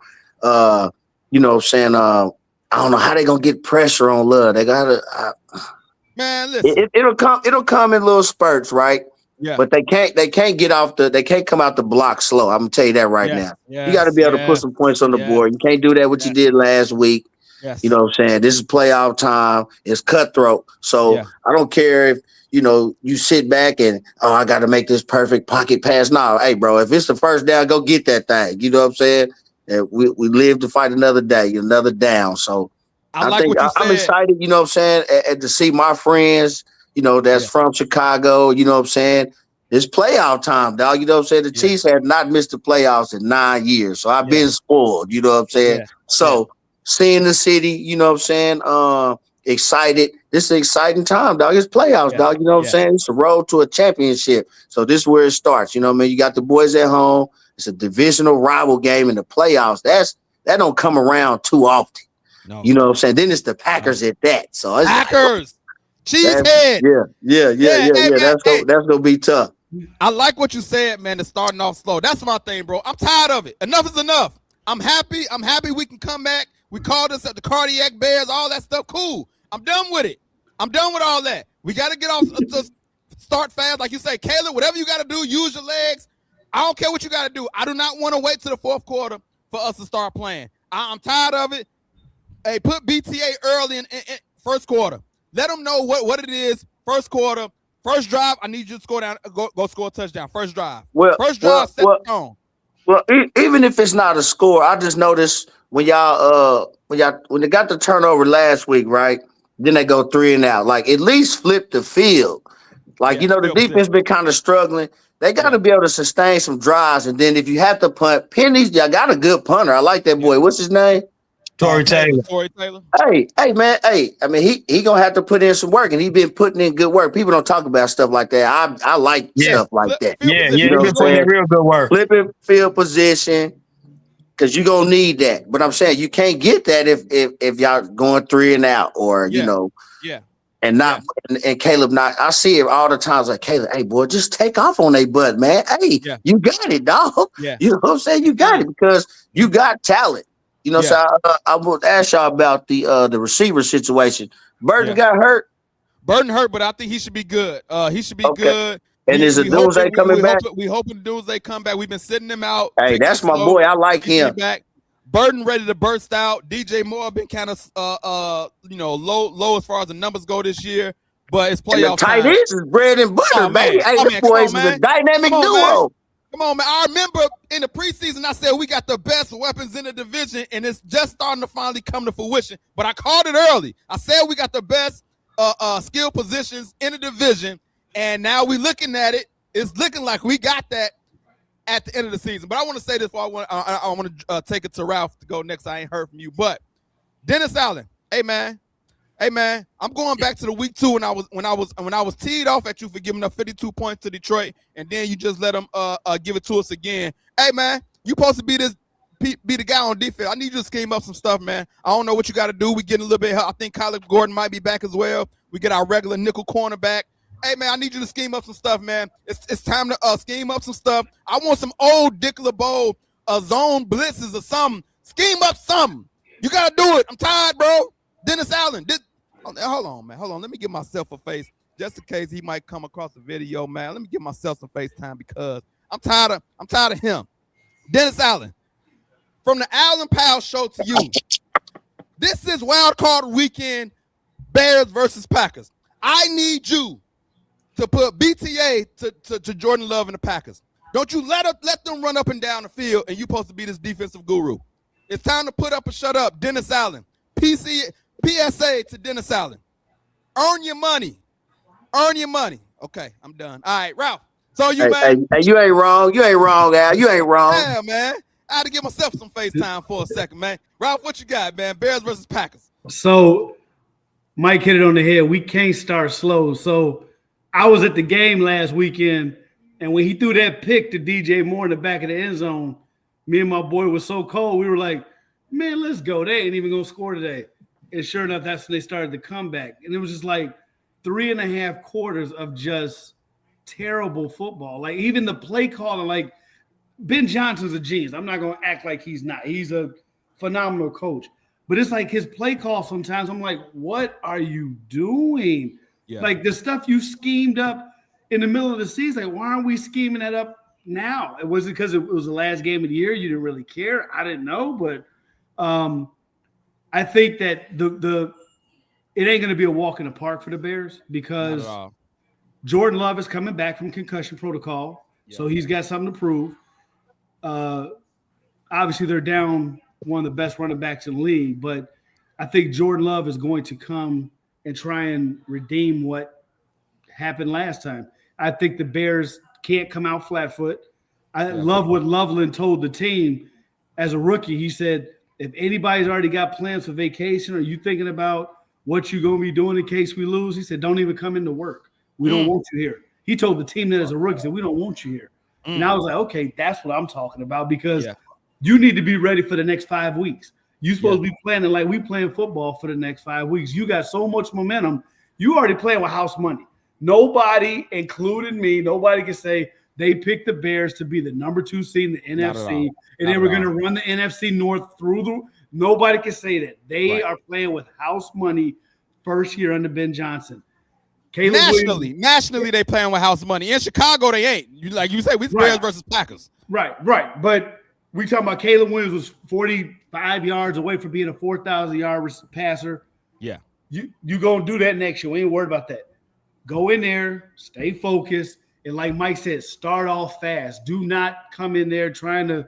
I don't know how they gonna get pressure on Love. They gotta. Man, listen. It'll come in little spurts, right? Yeah. But they can't they can't come out the block slow. I'm gonna tell you that right now. You got to be able to put some points on the board. You can't do that what you did last week. Yes. You know what I'm saying? This is playoff time. It's cutthroat. So I don't care if you sit back and I got to make this perfect pocket pass. No, hey bro, if it's the first down, go get that thing. You know what I'm saying? And we live to fight another day, another down. So I think I'm excited. You know what I'm saying? And to see my friends. That's from Chicago, you know what I'm saying? It's playoff time, dog. You know what I'm saying? The Chiefs have not missed the playoffs in 9 years. So I've been spoiled, you know what I'm saying? Yeah. So seeing the city, you know what I'm saying? Excited. This is an exciting time, dog. It's playoffs, dog. You know what I'm saying? It's a road to a championship. So this is where it starts. You know what I mean? You got the boys at home. It's a divisional rival game in the playoffs. That don't come around too often. No. You know what I'm saying? Then it's the Packers at that. So it's Packers. Cheesehead. Yeah. That's gonna be tough. I like what you said, man. To starting off slow. That's my thing, bro. I'm tired of it. Enough is enough. I'm happy we can come back. We called us at the Cardiac Bears, all that stuff. Cool. I'm done with it. I'm done with all that. We got to get off to start fast. Like you say, Caleb, whatever you got to do, use your legs. I don't care what you got to do. I do not want to wait to the fourth quarter for us to start playing. I'm tired of it. Hey, put BTA early in first quarter. Let them know what it is. First quarter, first drive. I need you to score down. Go score a touchdown. First drive. First drive. Set the tone. Well, even if it's not a score, I just noticed when they got the turnover last week, right? Then they go 3 and out. Like at least flip the field. Like the defense been kind of struggling. They got to be able to sustain some drives, and then if you have to punt, Penny's. Y'all got a good punter. I like that boy. What's his name? Tory Taylor. Hey, man. Hey, I mean, he gonna have to put in some work, and he been putting in good work. People don't talk about stuff like that. I like stuff like that. Yeah, he been putting in real good work. Flipping field position, because you gonna need that. But I'm saying you can't get that if y'all going 3 and out, or and not and Caleb not. I see it all the times. Like Caleb, hey boy, just take off on their butt, man. Hey, you got it, dog. Yeah. You know what I'm saying? You got it because you got talent. You know, so I would ask y'all about the receiver situation. Burton got hurt. Burton hurt, but I think he should be good. He should be good. And is the Doomsday coming back? We hoping Doomsday come back. We've been sitting him out. Hey, that's my boy. I like him. Back. Burton ready to burst out. DJ Moore been kind of low as far as the numbers go this year, but it's playoff time. Tight ends is bread and butter, baby. Hey, this boys is a dynamic duo. Come on, man. I remember in the preseason, I said we got the best weapons in the division, and it's just starting to finally come to fruition. But I called it early. I said we got the best skill positions in the division, and now we looking at it. It's looking like we got that at the end of the season. But I want to say this before I want to take it to Ralph to go next. I ain't heard from you. But Dennis Allen, hey, man, I'm going back to the week 2 when I was teed off at you for giving up 52 points to Detroit, and then you just let them give it to us again. Hey man, you supposed to be the guy on defense. I need you to scheme up some stuff, man. I don't know what you got to do. We getting a little bit. I think Kyler Gordon might be back as well. We get our regular nickel cornerback. Hey man, I need you to scheme up some stuff, man. It's time to scheme up some stuff. I want some old Dick LeBeau zone blitzes or something. Scheme up something. You gotta do it. I'm tired, bro. Dennis Allen. Hold on, man. Hold on. Let me give myself a face just in case he might come across the video, man. Let me give myself some face time because I'm tired of him. Dennis Allen, from the Allen Powell Show to you. This is Wildcard Weekend, Bears versus Packers. I need you to put BTA to Jordan Love and the Packers. Don't you let them run up and down the field, and you're supposed to be this defensive guru. It's time to put up or shut up. Dennis Allen. PSA to Dennis Allen. Earn your money. Okay, I'm done. All right, Ralph. So man. Hey, you ain't wrong. Al. You ain't wrong. Yeah, man. I had to give myself some FaceTime for a second, man. Ralph, what you got, man? Bears versus Packers. So Mike hit it on the head. We can't start slow. So I was at the game last weekend, and when he threw that pick to DJ Moore in the back of the end zone, me and my boy was so cold. We were like, man, let's go. They ain't even going to score today. And sure enough, that's when they started the comeback. And it was just like 3.5 quarters of just terrible football. Like even the play calling, like Ben Johnson's a genius. I'm not going to act like he's not. He's a phenomenal coach. But it's like his play call sometimes. I'm like, what are you doing? Yeah. Like the stuff you schemed up in the middle of the season, like, why aren't we scheming that up now? Was it because it was the last game of the year? You didn't really care? I didn't know, but I think that it ain't going to be a walk in the park for the Bears because Jordan Love is coming back from concussion protocol, so he's got something to prove. Obviously, they're down one of the best running backs in the league, but I think Jordan Love is going to come and try and redeem what happened last time. I think the Bears can't come out flat foot. I love what Loveland told the team as a rookie. He said, if anybody's already got plans for vacation or you thinking about what you're going to be doing in case we lose, he said, don't even come into work. We don't want you here. He told the team that as a rookie, he said, we don't want you here. And I was like, okay, that's what I'm talking about because you need to be ready for the next 5 weeks. You're supposed to be planning like we playing football for the next 5 weeks. You got so much momentum. You already playing with house money. Nobody, including me, nobody can say they picked the Bears to be the number 2 seed in the NFC, and they were going to run the NFC North through the – nobody can say that. They are playing with house money first year under Ben Johnson. Nationally, they playing with house money. In Chicago, they ain't. Like you say, we Bears versus Packers. Right. But we talking about Caleb Williams was 45 yards away from being a 4,000-yard passer. Yeah. You going to do that next year. We ain't worried about that. Go in there, stay focused, and like Mike said, start off fast. Do not come in there trying to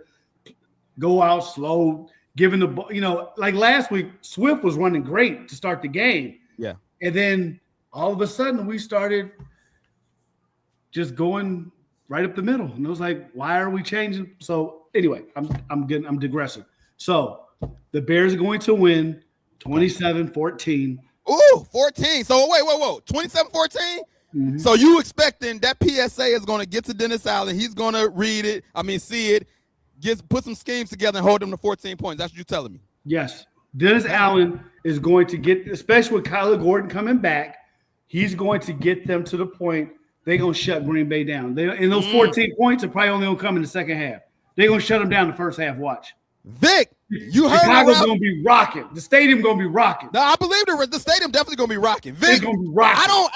go out slow, giving the ball. You know, like last week, Swift was running great to start the game. Yeah. And then all of a sudden, we started just going right up the middle. And it was like, why are we changing? So anyway, I'm digressing. So the Bears are going to win 27-14. Ooh, 14. So wait. 27-14? Mm-hmm. So you expecting that PSA is going to get to Dennis Allen. He's going to see it, put some schemes together and hold them to 14 points. That's what you're telling me. Yes. Dennis Allen is going to get, especially with Kyler Gordon coming back, he's going to get them to the point they're going to shut Green Bay down. And those 14 points are probably only going to come in the second half. They're going to shut them down the first half. Watch. Vic, you heard Chicago's going to be rocking. The stadium going to be rocking. No, I believe the stadium definitely going to be rocking. Vic, it's going to be rocking.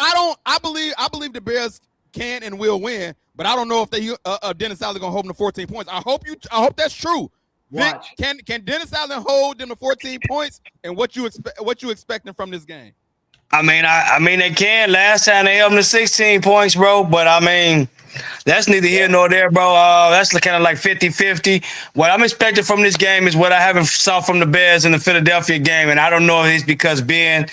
I believe the Bears can and will win, but I don't know if Dennis Allen going to hold them to 14 points. I hope that's true. Watch. Vic, can Dennis Allen hold them to 14 points? And what you expecting from this game? I mean, they can. Last time they held them to 16 points, bro. But I mean, that's neither here nor there, bro. That's kind of like 50-50. What I'm expecting from this game is what I haven't saw from the Bears in the Philadelphia game, and I don't know if it's because Ben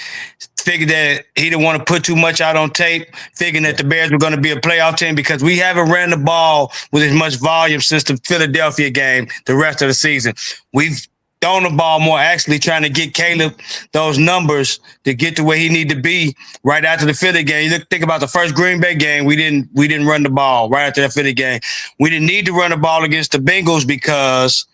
figured that he didn't want to put too much out on tape, figuring that the Bears were going to be a playoff team because we haven't ran the ball with as much volume since the Philadelphia game the rest of the season. We've throwing the ball more, actually trying to get Caleb those numbers to get to where he need to be right after the Philly game. You think about the first Green Bay game, we didn't run the ball right after the Philly game. We didn't need to run the ball against the Bengals because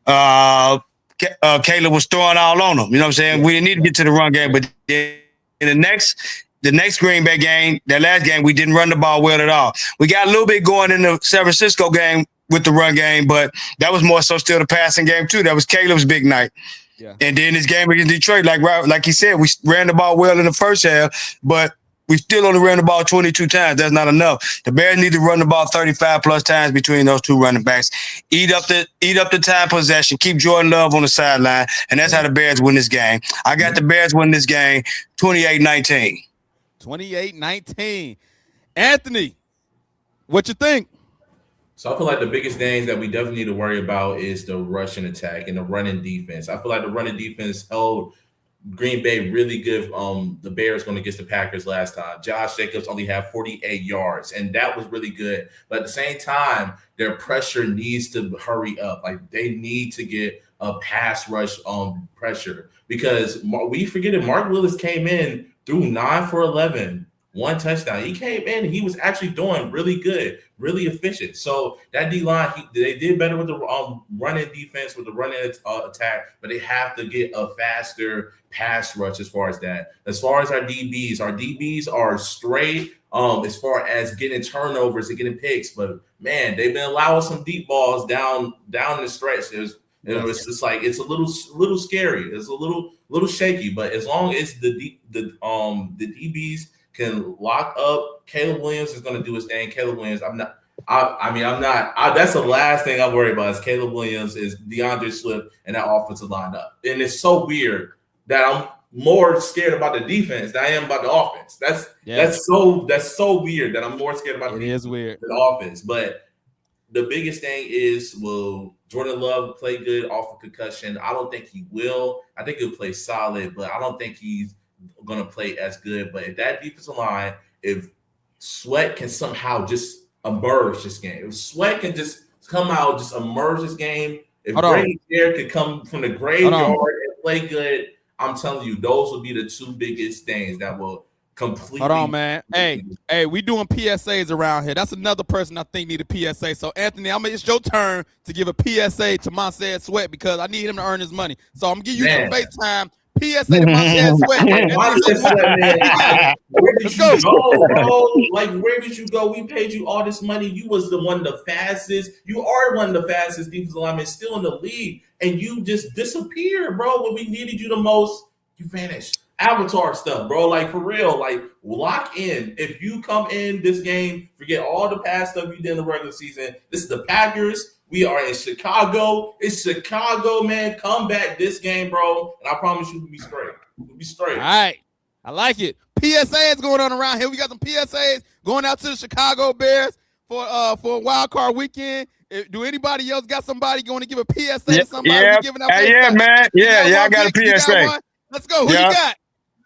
Caleb was throwing all on them. You know what I'm saying? We didn't need to get to the run game, but in the next Green Bay game, that last game, we didn't run the ball well at all. We got a little bit going in the San Francisco game with the run game, but that was more so still the passing game too. That was Caleb's big night. Yeah. And then this game against Detroit, like he said, we ran the ball well in the first half, but we still only ran the ball 22 times. That's not enough. The Bears need to run the ball 35 plus times between those two running backs. Eat up the time possession. Keep Jordan Love on the sideline, and that's how the Bears win this game. I got the Bears win this game 28-19. 28-19. Anthony, what you think? So I feel like the biggest things that we definitely need to worry about is the rushing attack and the running defense. I feel like the running defense held Green Bay really good. The Bears going against the Packers last time. Josh Jacobs only had 48 yards, and that was really good. But at the same time, their pressure needs to hurry up. Like they need to get a pass rush pressure because we forget that Mark Willis came in through 9 for 11. 1 touchdown. He came in and he was actually doing really good, really efficient. So that D-line, they did better with the running defense, with the running attack, but they have to get a faster pass rush as far as that. As far as our DBs are straight as far as getting turnovers and getting picks. But, man, they've been allowing some deep balls down the stretch. And it's just like it's a little scary. It's a little shaky. But as long as the DBs can lock up, Caleb Williams is going to do his thing. Caleb Williams, I'm not. That's the last thing I worry about is Caleb Williams, is DeAndre Swift, and that offensive lineup. And it's so weird that I'm more scared about the defense than I am about the offense. That's so weird that I'm more scared about the defense than the offense. But the biggest thing is, will Jordan Love play good off of concussion? I don't think he will. I think he'll play solid, but I don't think he's going to play as good. But if that defensive line, if Sweat can somehow just emerge this game, if Sweat can just come out, just emerge this game, if Brady Garrett could come from the graveyard and play good, I'm telling you, those will be the two biggest things that will completely. Hold on, man. Hey, we doing PSAs around here. That's another person I think need a PSA. So, Anthony, it's your turn to give a PSA to Montez Sweat because I need him to earn his money. So, I'm going to give you some FaceTime. PSA to Montez Sweat. Montez Sweat, man. Where did you go, bro? Like, where did you go? We paid you all this money. You was one of the fastest. You are one of the fastest defensive linemen still in the league, and you just disappeared, bro. When we needed you the most, you vanished. Avatar stuff, bro. Like, for real. Like, lock in. If you come in this game, forget all the past stuff you did in the regular season. This is the Packers. We are in Chicago. It's Chicago, man. Come back this game, bro. And I promise you, we'll be straight. We'll be straight. All right. I like it. PSAs going on around here. We got some PSAs going out to the Chicago Bears for a wild card weekend. Do anybody else got somebody going to give a PSA to somebody? Yeah, giving out man. Yeah, I got a PSA. Let's go. Who you got?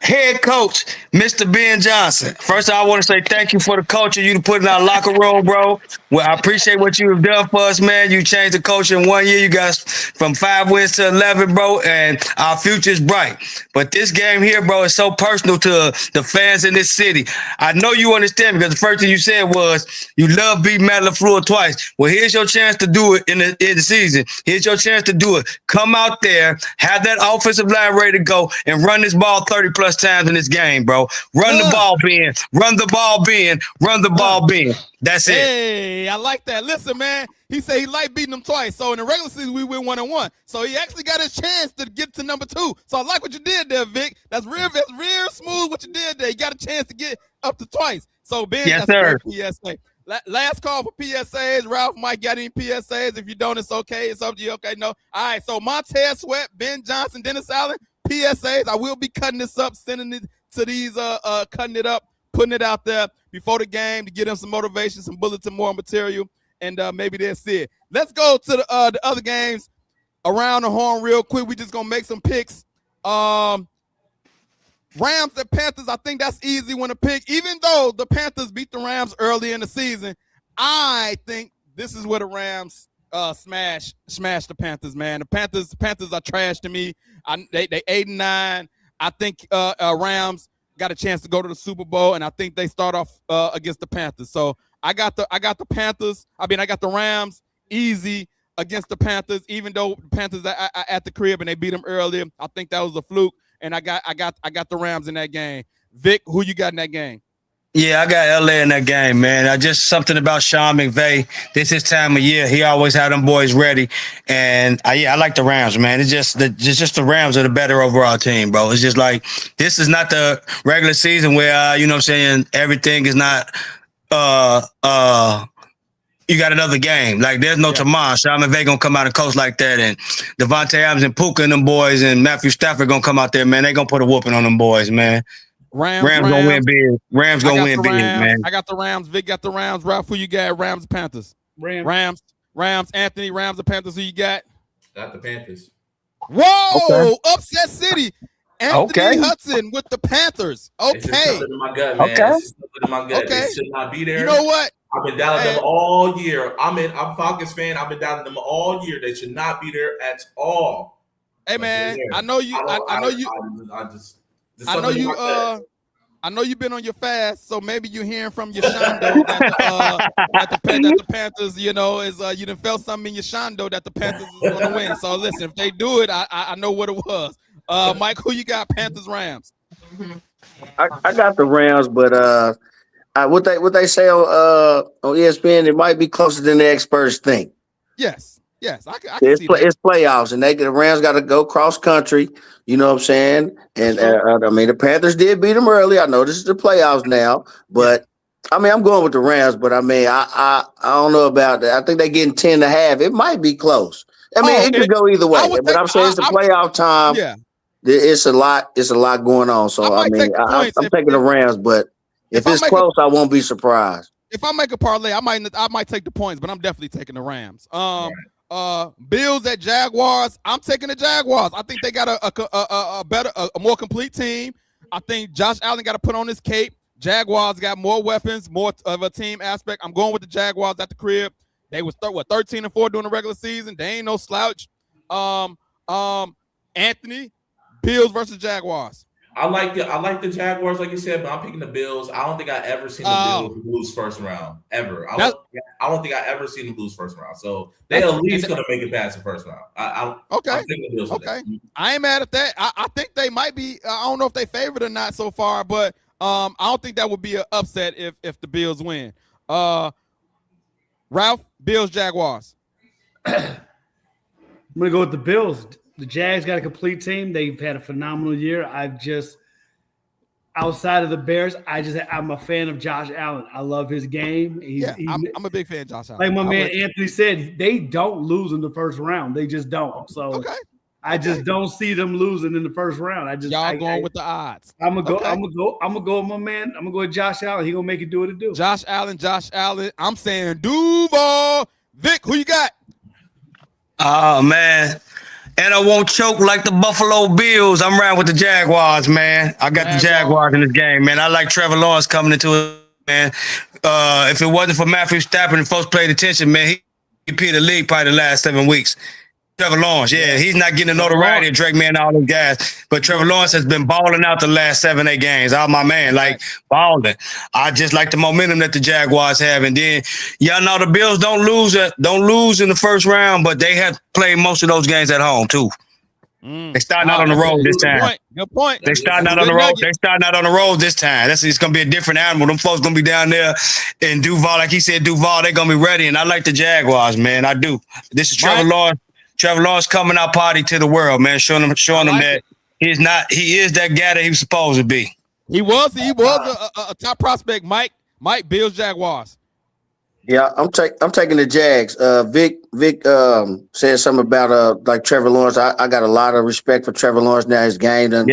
Head coach, Mr. Ben Johnson. First, I want to say thank you for the culture you put in our locker room, bro. Well, I appreciate what you have done for us, man. You changed the culture in 1 year. You got from 5 wins to 11, bro, and our future is bright. But this game here, bro, is so personal to the fans in this city. I know you understand because the first thing you said was you love beating Matt LaFleur twice. Well, here's your chance to do it in the season. Here's your chance to do it. Come out there, have that offensive line ready to go, and run this ball 30+ times in this game, bro. Run the ball, Ben. Run the ball, Ben. Run the ball, Ben. That's it. Hey, I like that. Listen, man, he said he liked beating them twice. So in the regular season, we win 1-1. So he actually got his chance to get to number 2. So I like what you did there, Vic. That's real smooth what you did there. You got a chance to get up to twice. So Ben, yes, that's a PSA. Last call for PSAs. Ralph, Mike, got any PSAs? If you don't, it's okay. It's up to you. Okay, no. All right, so Montez Sweat, Ben Johnson, Dennis Allen, PSAs. I will be cutting this up, sending it to these, cutting it up, putting it out there before the game to get them some motivation, some bulletin board material, and maybe that's it. Let's go to the other games around the horn real quick. We just gonna make some picks. Rams and Panthers. I think that's easy one to pick. Even though the Panthers beat the Rams early in the season, I think this is where the Rams smash the Panthers, man. The Panthers are trash to me. They 8-9. I think Rams got a chance to go to the Super Bowl, and I think they start off against the Panthers. So I got the Panthers. I got the Rams easy against the Panthers, even though the Panthers are at the crib and they beat them earlier. I think that was a fluke, and I got the Rams in that game. Vic, who you got in that game? Yeah, I got LA in that game, man. Just something about Sean McVay. This is time of year. He always had them boys ready. And I like the Rams, man. It's just the Rams are the better overall team, bro. It's just like this is not the regular season where you know what I'm saying, everything is not you got another game. Like there's no tomorrow. Sean McVay gonna come out and coach like that, and Devontae Adams and Puka and them boys and Matthew Stafford gonna come out there, man. They gonna put a whooping on them boys, man. Rams gonna win big. Rams gonna win big, man. I got the Rams. Vic got the Rams. Ralph, who you got? Rams, Panthers. Rams. Anthony, Rams, the Panthers. Who you got? Got the Panthers. Whoa! Okay. Upset City. Anthony Hudson with the Panthers. Okay. It's just something in my gut, man. Okay. It's just something in my gut. Okay. They should not be there. You know what? I've been down them all year. I'm a Falcons fan. I've been down them all year. They should not be there at all. Hey, man, I know you. I know you've been on your fast, so maybe you're hearing from your Shondo that the Panthers, you know, is you done felt something in your Shondo that the Panthers is going to win. So listen, if they do it, I know what it was. Mike, who you got? Panthers, Rams. I got the Rams, but what they say on ESPN, it might be closer than the experts think. Yes. Yes, I can see that. It's playoffs, and the Rams got to go cross country. You know what I'm saying? And I mean, the Panthers did beat them early. I know this is the playoffs now, but I mean, I'm going with the Rams. But I mean, I don't know about that. I think they're getting 10.5. It might be close. I mean, it could go either way. But I'm saying it's the playoff time. Yeah, it's a lot. It's a lot going on. So I mean, I'm taking the Rams, but if it's close, I won't be surprised. If I make a parlay, I might take the points, but I'm definitely taking the Rams. Bills at Jaguars. I'm taking the Jaguars. I think they got a better, a more complete team. I think Josh Allen got to put on his cape. Jaguars got more weapons, more of a team aspect. I'm going with the Jaguars at the crib. They was 13-4 during the regular season. They ain't no slouch. Anthony, Bills versus Jaguars. I like the Jaguars, like you said, but I'm picking the Bills. I don't think I ever seen the Bills lose first round ever. I don't think I ever seen them lose first round. So they at least gonna make it past the first round. I'm thinking the Bills. Okay, I ain't mad at that. I think they might be. I don't know if they favored or not so far, but I don't think that would be an upset if the Bills win. Ralph, Bills, Jaguars. I'm gonna go with the Bills. The Jags got a complete team. They've had a phenomenal year. Outside of the Bears, I'm a fan of Josh Allen. I love his game. I'm a big fan of Josh Allen. Like my man Anthony said, they don't lose in the first round. They just don't. So I just don't see them losing in the first round. Y'all going with the odds. I'm gonna go with my man. I'm gonna go with Josh Allen. He gonna make it do what it do. Josh Allen. I'm saying Duval. Vic, who you got? Oh man. And I won't choke like the Buffalo Bills. I'm riding with the Jaguars, man. I got the Jaguars in this game, man. I like Trevor Lawrence coming into it, man. If it wasn't for Matthew Stafford and folks paid attention, man, he peed the league probably the last 7 weeks. Trevor Lawrence, he's not getting the notoriety of Drake, man, all those guys. But Trevor Lawrence has been balling out the last 7-8 games. Oh, my man, like balling. I just like the momentum that the Jaguars have. And then, y'all know the Bills don't lose in the first round, but they have played most of those games at home, too. They starting out on the road this time. Good point. They starting out on the road. They starting out on the road this time. It's going to be a different animal. Them folks going to be down there in Duval. Like he said, Duval, they're going to be ready. And I like the Jaguars, man. I do. This is Trevor Lawrence. Trevor Lawrence coming out party to the world, man, showing them that he is that guy that he was supposed to be. He was a top prospect. Mike, Bills, Jaguars. Yeah, I'm taking the Jags. Vic said something about like Trevor Lawrence. I got a lot of respect for Trevor Lawrence now. His game done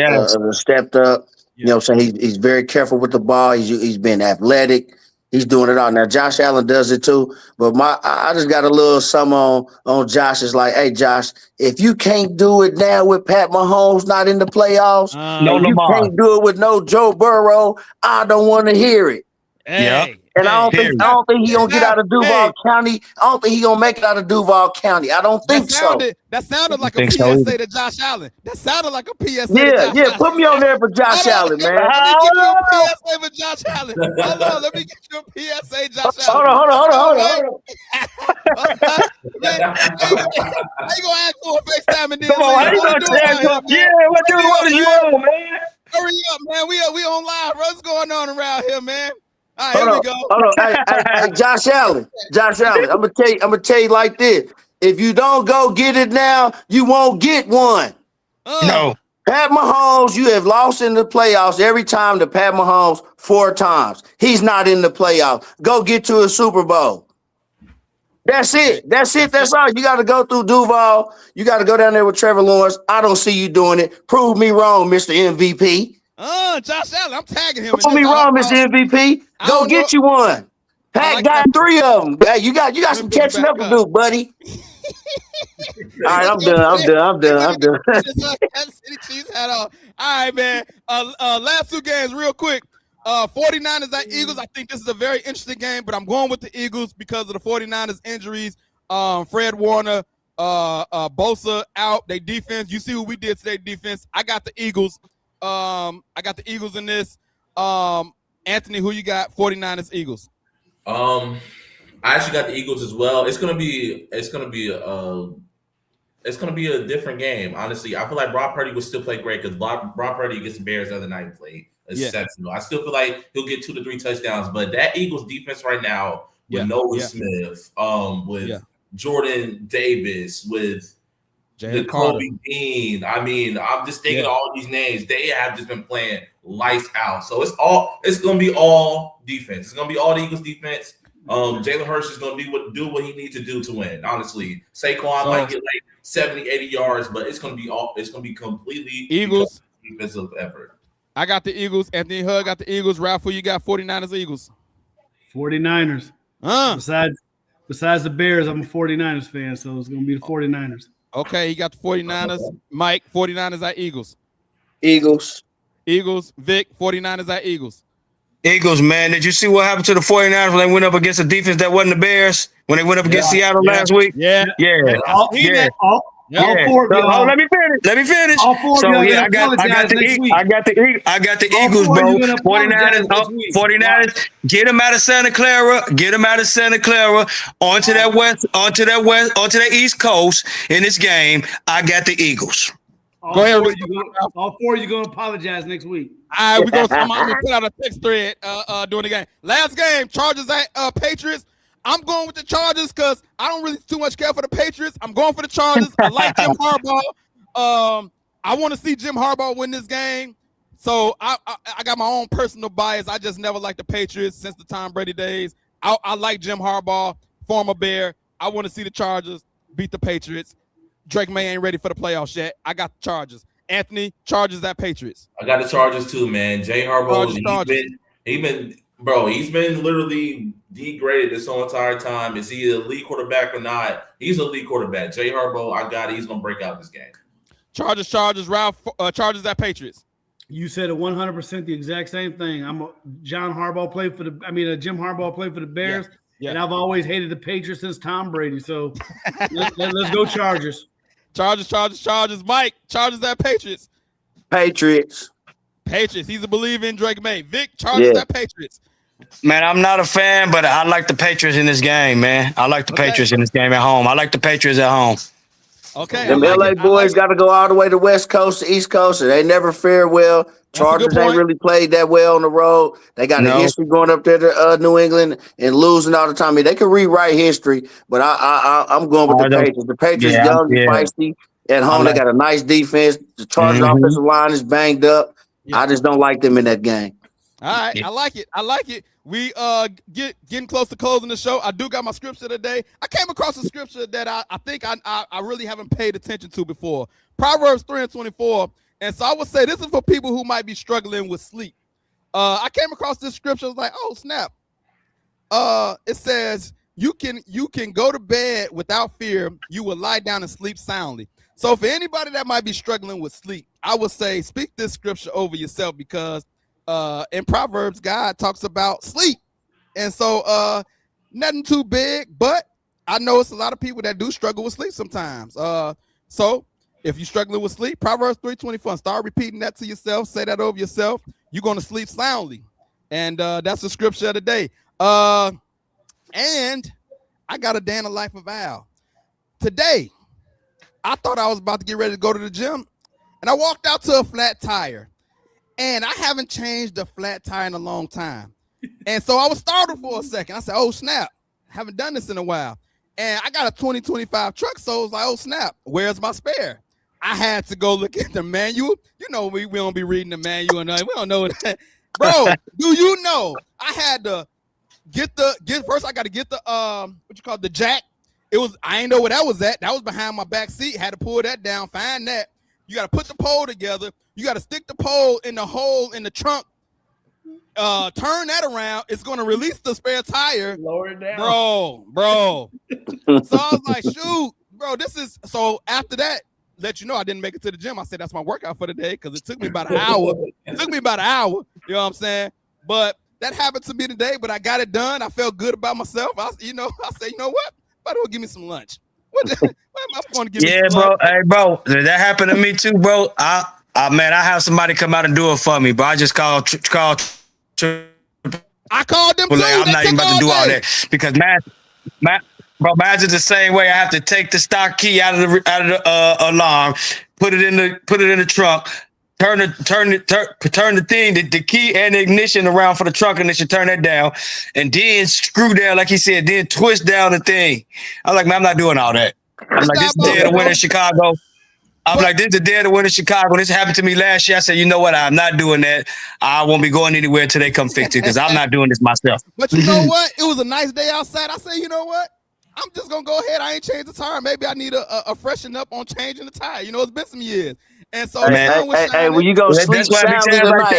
stepped up. You know what I'm saying? He's very careful with the ball. He's been athletic. He's doing it all. Now, Josh Allen does it too, but I just got a little something on Josh. It's like, hey, Josh, if you can't do it now with Pat Mahomes not in the playoffs, you can't do it with no Joe Burrow, I don't want to hear it. And I don't think he gonna get out of Duval County. I don't think he gonna make it out of Duval County. I don't think so. That sounded like a PSA to Josh Allen. That sounded like a PSA. Yeah. Put me on there for Josh Allen, man. Let me get you a PSA for Josh Allen. Hold on, let me get you a PSA, Josh Allen. Hold on. How you gonna ask for a FaceTime and then? Come on, how you gonna tell? What are you on, man? Hurry up, man. We on live. What's going on around here, man? All right, here we go. Hold on. Hey, Josh Allen. I'm gonna tell you like this. If you don't go get it now, you won't get one. No. Pat Mahomes, you have lost in the playoffs every time to Pat Mahomes 4 times. He's not in the playoffs. Go get to a Super Bowl. That's it. That's all. You got to go through Duval. You got to go down there with Trevor Lawrence. I don't see you doing it. Prove me wrong, Mr. MVP. Josh Allen, I'm tagging him. Prove me wrong, Mr. MVP. Go get you one. Pat got 3 of them. Hey, you got some catching up to do, buddy. All right, I'm done. All right, man. Last 2 games, real quick. 49ers at Eagles. I think this is a very interesting game, but I'm going with the Eagles because of the 49ers injuries. Fred Warner, Bosa out. They defense. You see what we did today, defense. I got the Eagles. In this. Anthony, who you got? 49ers, Eagles. I actually got the Eagles as well. It's gonna be a different game. Honestly, I feel like Brock Purdy will still play great because Brock Purdy against the Bears the other night played exceptional. I still feel like he'll get 2 to 3 touchdowns, but that Eagles defense right now with Noah Smith, with Jordan Davis, with Kobe Dean. I mean, I'm just thinking of all these names. They have just been playing lights out. So it's gonna be all defense. It's gonna be all the Eagles defense. Jalen Hurts is gonna do what he needs to do to win. Honestly, Saquon might get like 70, 80 yards, but it's gonna be completely Eagles defensive effort. I got the Eagles. Anthony Hugg got the Eagles. Ralph, who you got? 49ers, Eagles. 49ers. Besides the Bears, I'm a 49ers fan, so it's gonna be the 49ers. Okay, he got the 49ers. Mike, 49ers at Eagles. Eagles. Vic, 49ers at Eagles. Eagles, man. Did you see what happened to the 49ers when they went up against a defense that wasn't the Bears? When they went up against Seattle last week? Yeah. All four. So, let me finish. All four. So I got the Eagles, bro. 49ers. Get them out of Santa Clara. Onto that East Coast in this game. I got the Eagles. Go ahead. All four of you gonna apologize next week. All right, I'm gonna put out a text thread during the game. Last game, Chargers at Patriots. I'm going with the Chargers because I don't really too much care for the Patriots. I'm going for the Chargers. I like Jim Harbaugh. I want to see Jim Harbaugh win this game. So I got my own personal bias. I just never liked the Patriots since the Tom Brady days. I like Jim Harbaugh, former Bear. I want to see the Chargers beat the Patriots. Drake May ain't ready for the playoffs yet. I got the Chargers. Anthony, Chargers at Patriots. I got the Chargers too, man. Jay Harbaugh, he's been literally degraded this whole entire time. Is he an elite quarterback or not? He's an elite quarterback. Jay Harbaugh, I got it. He's gonna break out this game. Chargers, Ralph. Chargers at Patriots. You said it 100% the exact same thing. Jim Harbaugh played for the Bears, and I've always hated the Patriots since Tom Brady. So let's go Chargers. Chargers. Mike, Chargers at Patriots. Patriots. He's a believer in Drake May. Vic, Chargers at Patriots. Man, I'm not a fan, but I like the Patriots in this game, man. I like the Patriots in this game at home. I like the Patriots at home. Okay. Them LA boys got to go all the way to West Coast to East Coast, and they never fare well. Chargers ain't really played that well on the road. They got a history going up there to New England and losing all the time. I mean, they can rewrite history, but I'm going with the Patriots. The Patriots young, feisty at home. They got a nice defense. The Chargers offensive line is banged up. Yeah. I just don't like them in that game. All right, I like it. We getting close to closing the show. I do got my scripture today. I came across a scripture that I think I really haven't paid attention to before. Proverbs 3:24. And so I would say this is for people who might be struggling with sleep. I came across this scripture. I was like, oh snap. It says you can go to bed without fear. You will lie down and sleep soundly. So for anybody that might be struggling with sleep, I would say speak this scripture over yourself because in Proverbs, God talks about sleep. And so nothing too big, but I know it's a lot of people that do struggle with sleep sometimes. So if you're struggling with sleep, Proverbs 3:24, start repeating that to yourself. Say that over yourself. You're going to sleep soundly. And that's the scripture of the day. And I got a day in the life of Al. Today, I thought I was about to get ready to go to the gym, and I walked out to a flat tire. And I haven't changed a flat tire in a long time. And so I was startled for a second. I said, oh, snap. Haven't done this in a while. And I got a 2025 truck, so I was like, oh, snap. Where's my spare? I had to go look at the manual. You know, we don't be reading the manual. And we don't know that. Bro, do you know I had to first I got to get the, the jack. I ain't know where that was at. That was behind my back seat. Had to pull that down, find that. You got to put the pole together. You got to stick the pole in the hole in the trunk. Turn that around. It's going to release the spare tire. Lower it down. Bro. So I was like, shoot, bro, so after that, let you know I didn't make it to the gym. I said, that's my workout for the day because it took me about an hour. You know what I'm saying? But that happened to me today, but I got it done. I felt good about myself. I said, you know what? Why don't give me some lunch? What am I going to give me some bro. lunch? Hey, bro, that happened to me too, bro. I have somebody come out and do it for me, bro. I just called. I called them too. I'm not even about to do all that because mine's is the same way. I have to take the stock key out of the alarm, put it in the trunk, turn the thing, the key and the ignition around for the trunk ignition, turn that down, and then screw down, like he said, then twist down the thing. I'm like, man, I'm not doing all that. I'm like, this is the day of the win in Chicago. I'm like, this is the day of the win in Chicago. This happened to me last year. I said, you know what? I'm not doing that. I won't be going anywhere until they come fix it because I'm not doing this myself. But you know what? It was a nice day outside. I said, you know what? I'm just going to go ahead. I ain't changed the tire. Maybe I need a freshen up on changing the tire. You know, it's been some years. And so, hey, when you go sleep soundly tonight,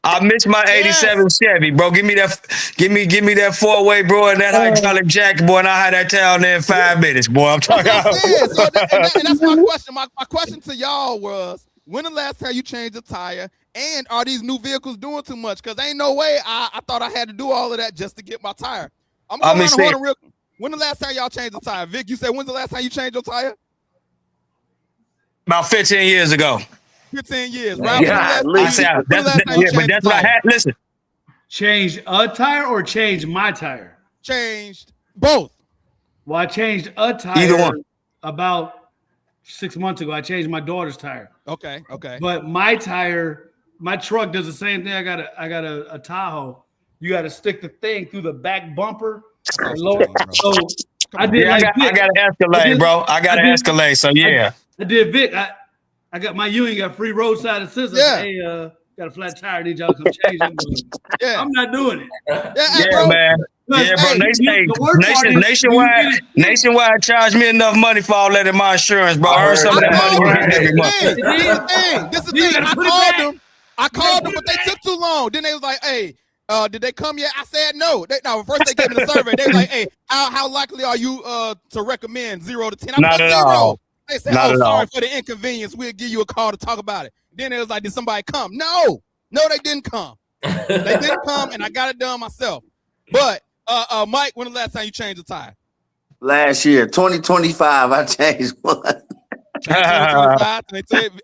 I miss my 87 Chevy, bro. Give me that 4-way, bro, and that hydraulic jack, boy, and I had that town there in 5 minutes, boy. I'm talking about. So and that's my question. My question to y'all was, when the last time you changed a tire, and are these new vehicles doing too much? Because ain't no way I thought I had to do all of that just to get my tire. I'm going around the horn real. When the last time y'all changed a tire? Vic, you said when's the last time you changed your tire? About 15 years ago. 15 years, right? Yeah, that's what I had. Listen. Change a tire or change my tire? Changed both. Well, I changed a tire Either one. About 6 months ago. I changed my daughter's tire. Okay. But my tire, my truck does the same thing. I got a Tahoe. You got to stick the thing through the back bumper. So I did. Yeah, I got an Escalade, bro. I got an Escalade. So yeah. I did Vic. I got my union got free roadside assistance. Yeah. Hey, got a flat tire. Need y'all to come change it. Yeah. I'm not doing it. Yeah, man. Yeah, bro. Nationwide charged me enough money for all that in my insurance, bro. I earned some of that money every month. This is the thing. I called them, but they took too long. Then they was like, hey, did they come yet? I said no. First they gave me the survey. They was like, hey, how likely are you to recommend 0 to 10? Not at all. They said, sorry for the inconvenience. We'll give you a call to talk about it. Then it was like, did somebody come? No, they didn't come. They didn't come, and I got it done myself. But Mike, when the last time you changed a tire? Last year, 2025, I changed one.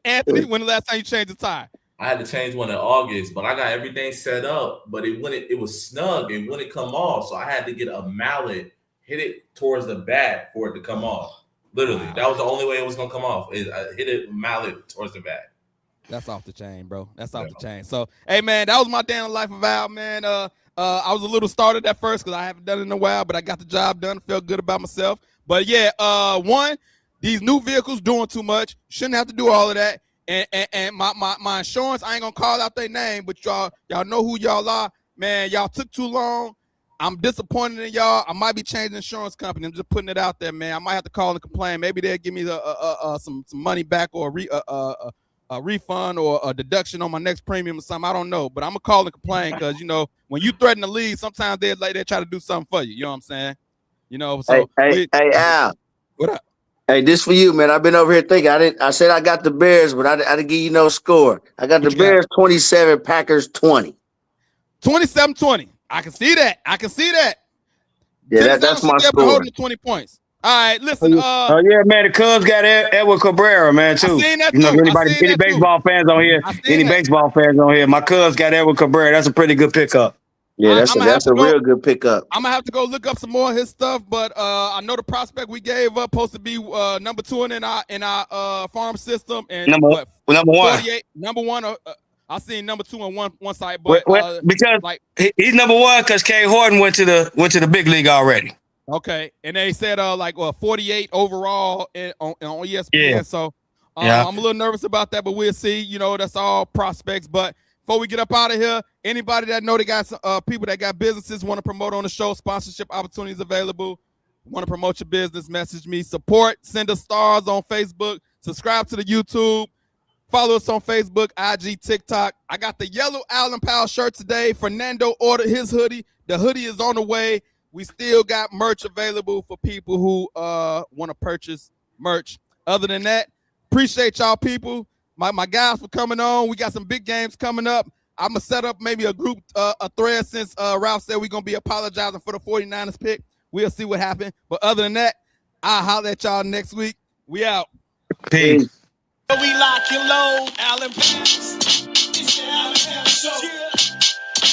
Anthony, when the last time you changed a tire? I had to change one in August, but I got everything set up, but it was snug. It wouldn't come off, so I had to get a mallet, hit it towards the back for it to come off. Literally, that was the only way it was gonna come off. I hit it mallet towards the back. That's off the chain, bro. That's off the chain. So, hey, man, that was my day in the life of Al, man. I was a little startled at first because I haven't done it in a while, but I got the job done. Felt good about myself. But yeah, one, these new vehicles doing too much. Shouldn't have to do all of that. And my insurance, I ain't gonna call out their name, but y'all know who y'all are. Man, y'all took too long. I'm disappointed in y'all. I might be changing insurance company. I'm just putting it out there, man. I might have to call and complain. Maybe they'll give me some money back or a refund or a deduction on my next premium or something. I don't know, but I'm gonna call and complain because when you threaten the league, sometimes they try to do something for you. You know what I'm saying? So hey, Al. What up? Hey, this for you, man. I've been over here thinking. I said I got the Bears, but I didn't give you no score. I got the Bears 27, Packers 20. 27-20. I can see that. Yeah, that's my score. 20 points. All right, listen. Oh yeah, man. The Cubs got Edward Cabrera, man, too. I seen that too. Any baseball fans on here? My Cubs got Edward Cabrera. That's a pretty good pickup. Yeah, that's a real good pickup. I'm gonna have to go look up some more of his stuff, but I know the prospect we gave up supposed to be number 2 in our farm system, and number one. Number one. I seen number 2 on one side, but because he's number 1 because Kay Horton went to the big league already. Okay, and they said 48 overall on ESPN. Yeah. So I'm a little nervous about that, but we'll see. That's all prospects. But before we get up out of here, anybody that know they got people that got businesses want to promote on the show, sponsorship opportunities available. Want to promote your business? Message me. Support. Send us stars on Facebook. Subscribe to the YouTube. Follow us on Facebook, IG, TikTok. I got the yellow Allen Powell shirt today. Fernando ordered his hoodie. The hoodie is on the way. We still got merch available for people who want to purchase merch. Other than that, appreciate y'all people. My guys for coming on. We got some big games coming up. I'm going to set up maybe a group, a thread since Ralph said we're going to be apologizing for the 49ers pick. We'll see what happens. But other than that, I'll holler at y'all next week. We out. Peace. We lock and load, Allen Powell. It's the Allen Powell Show.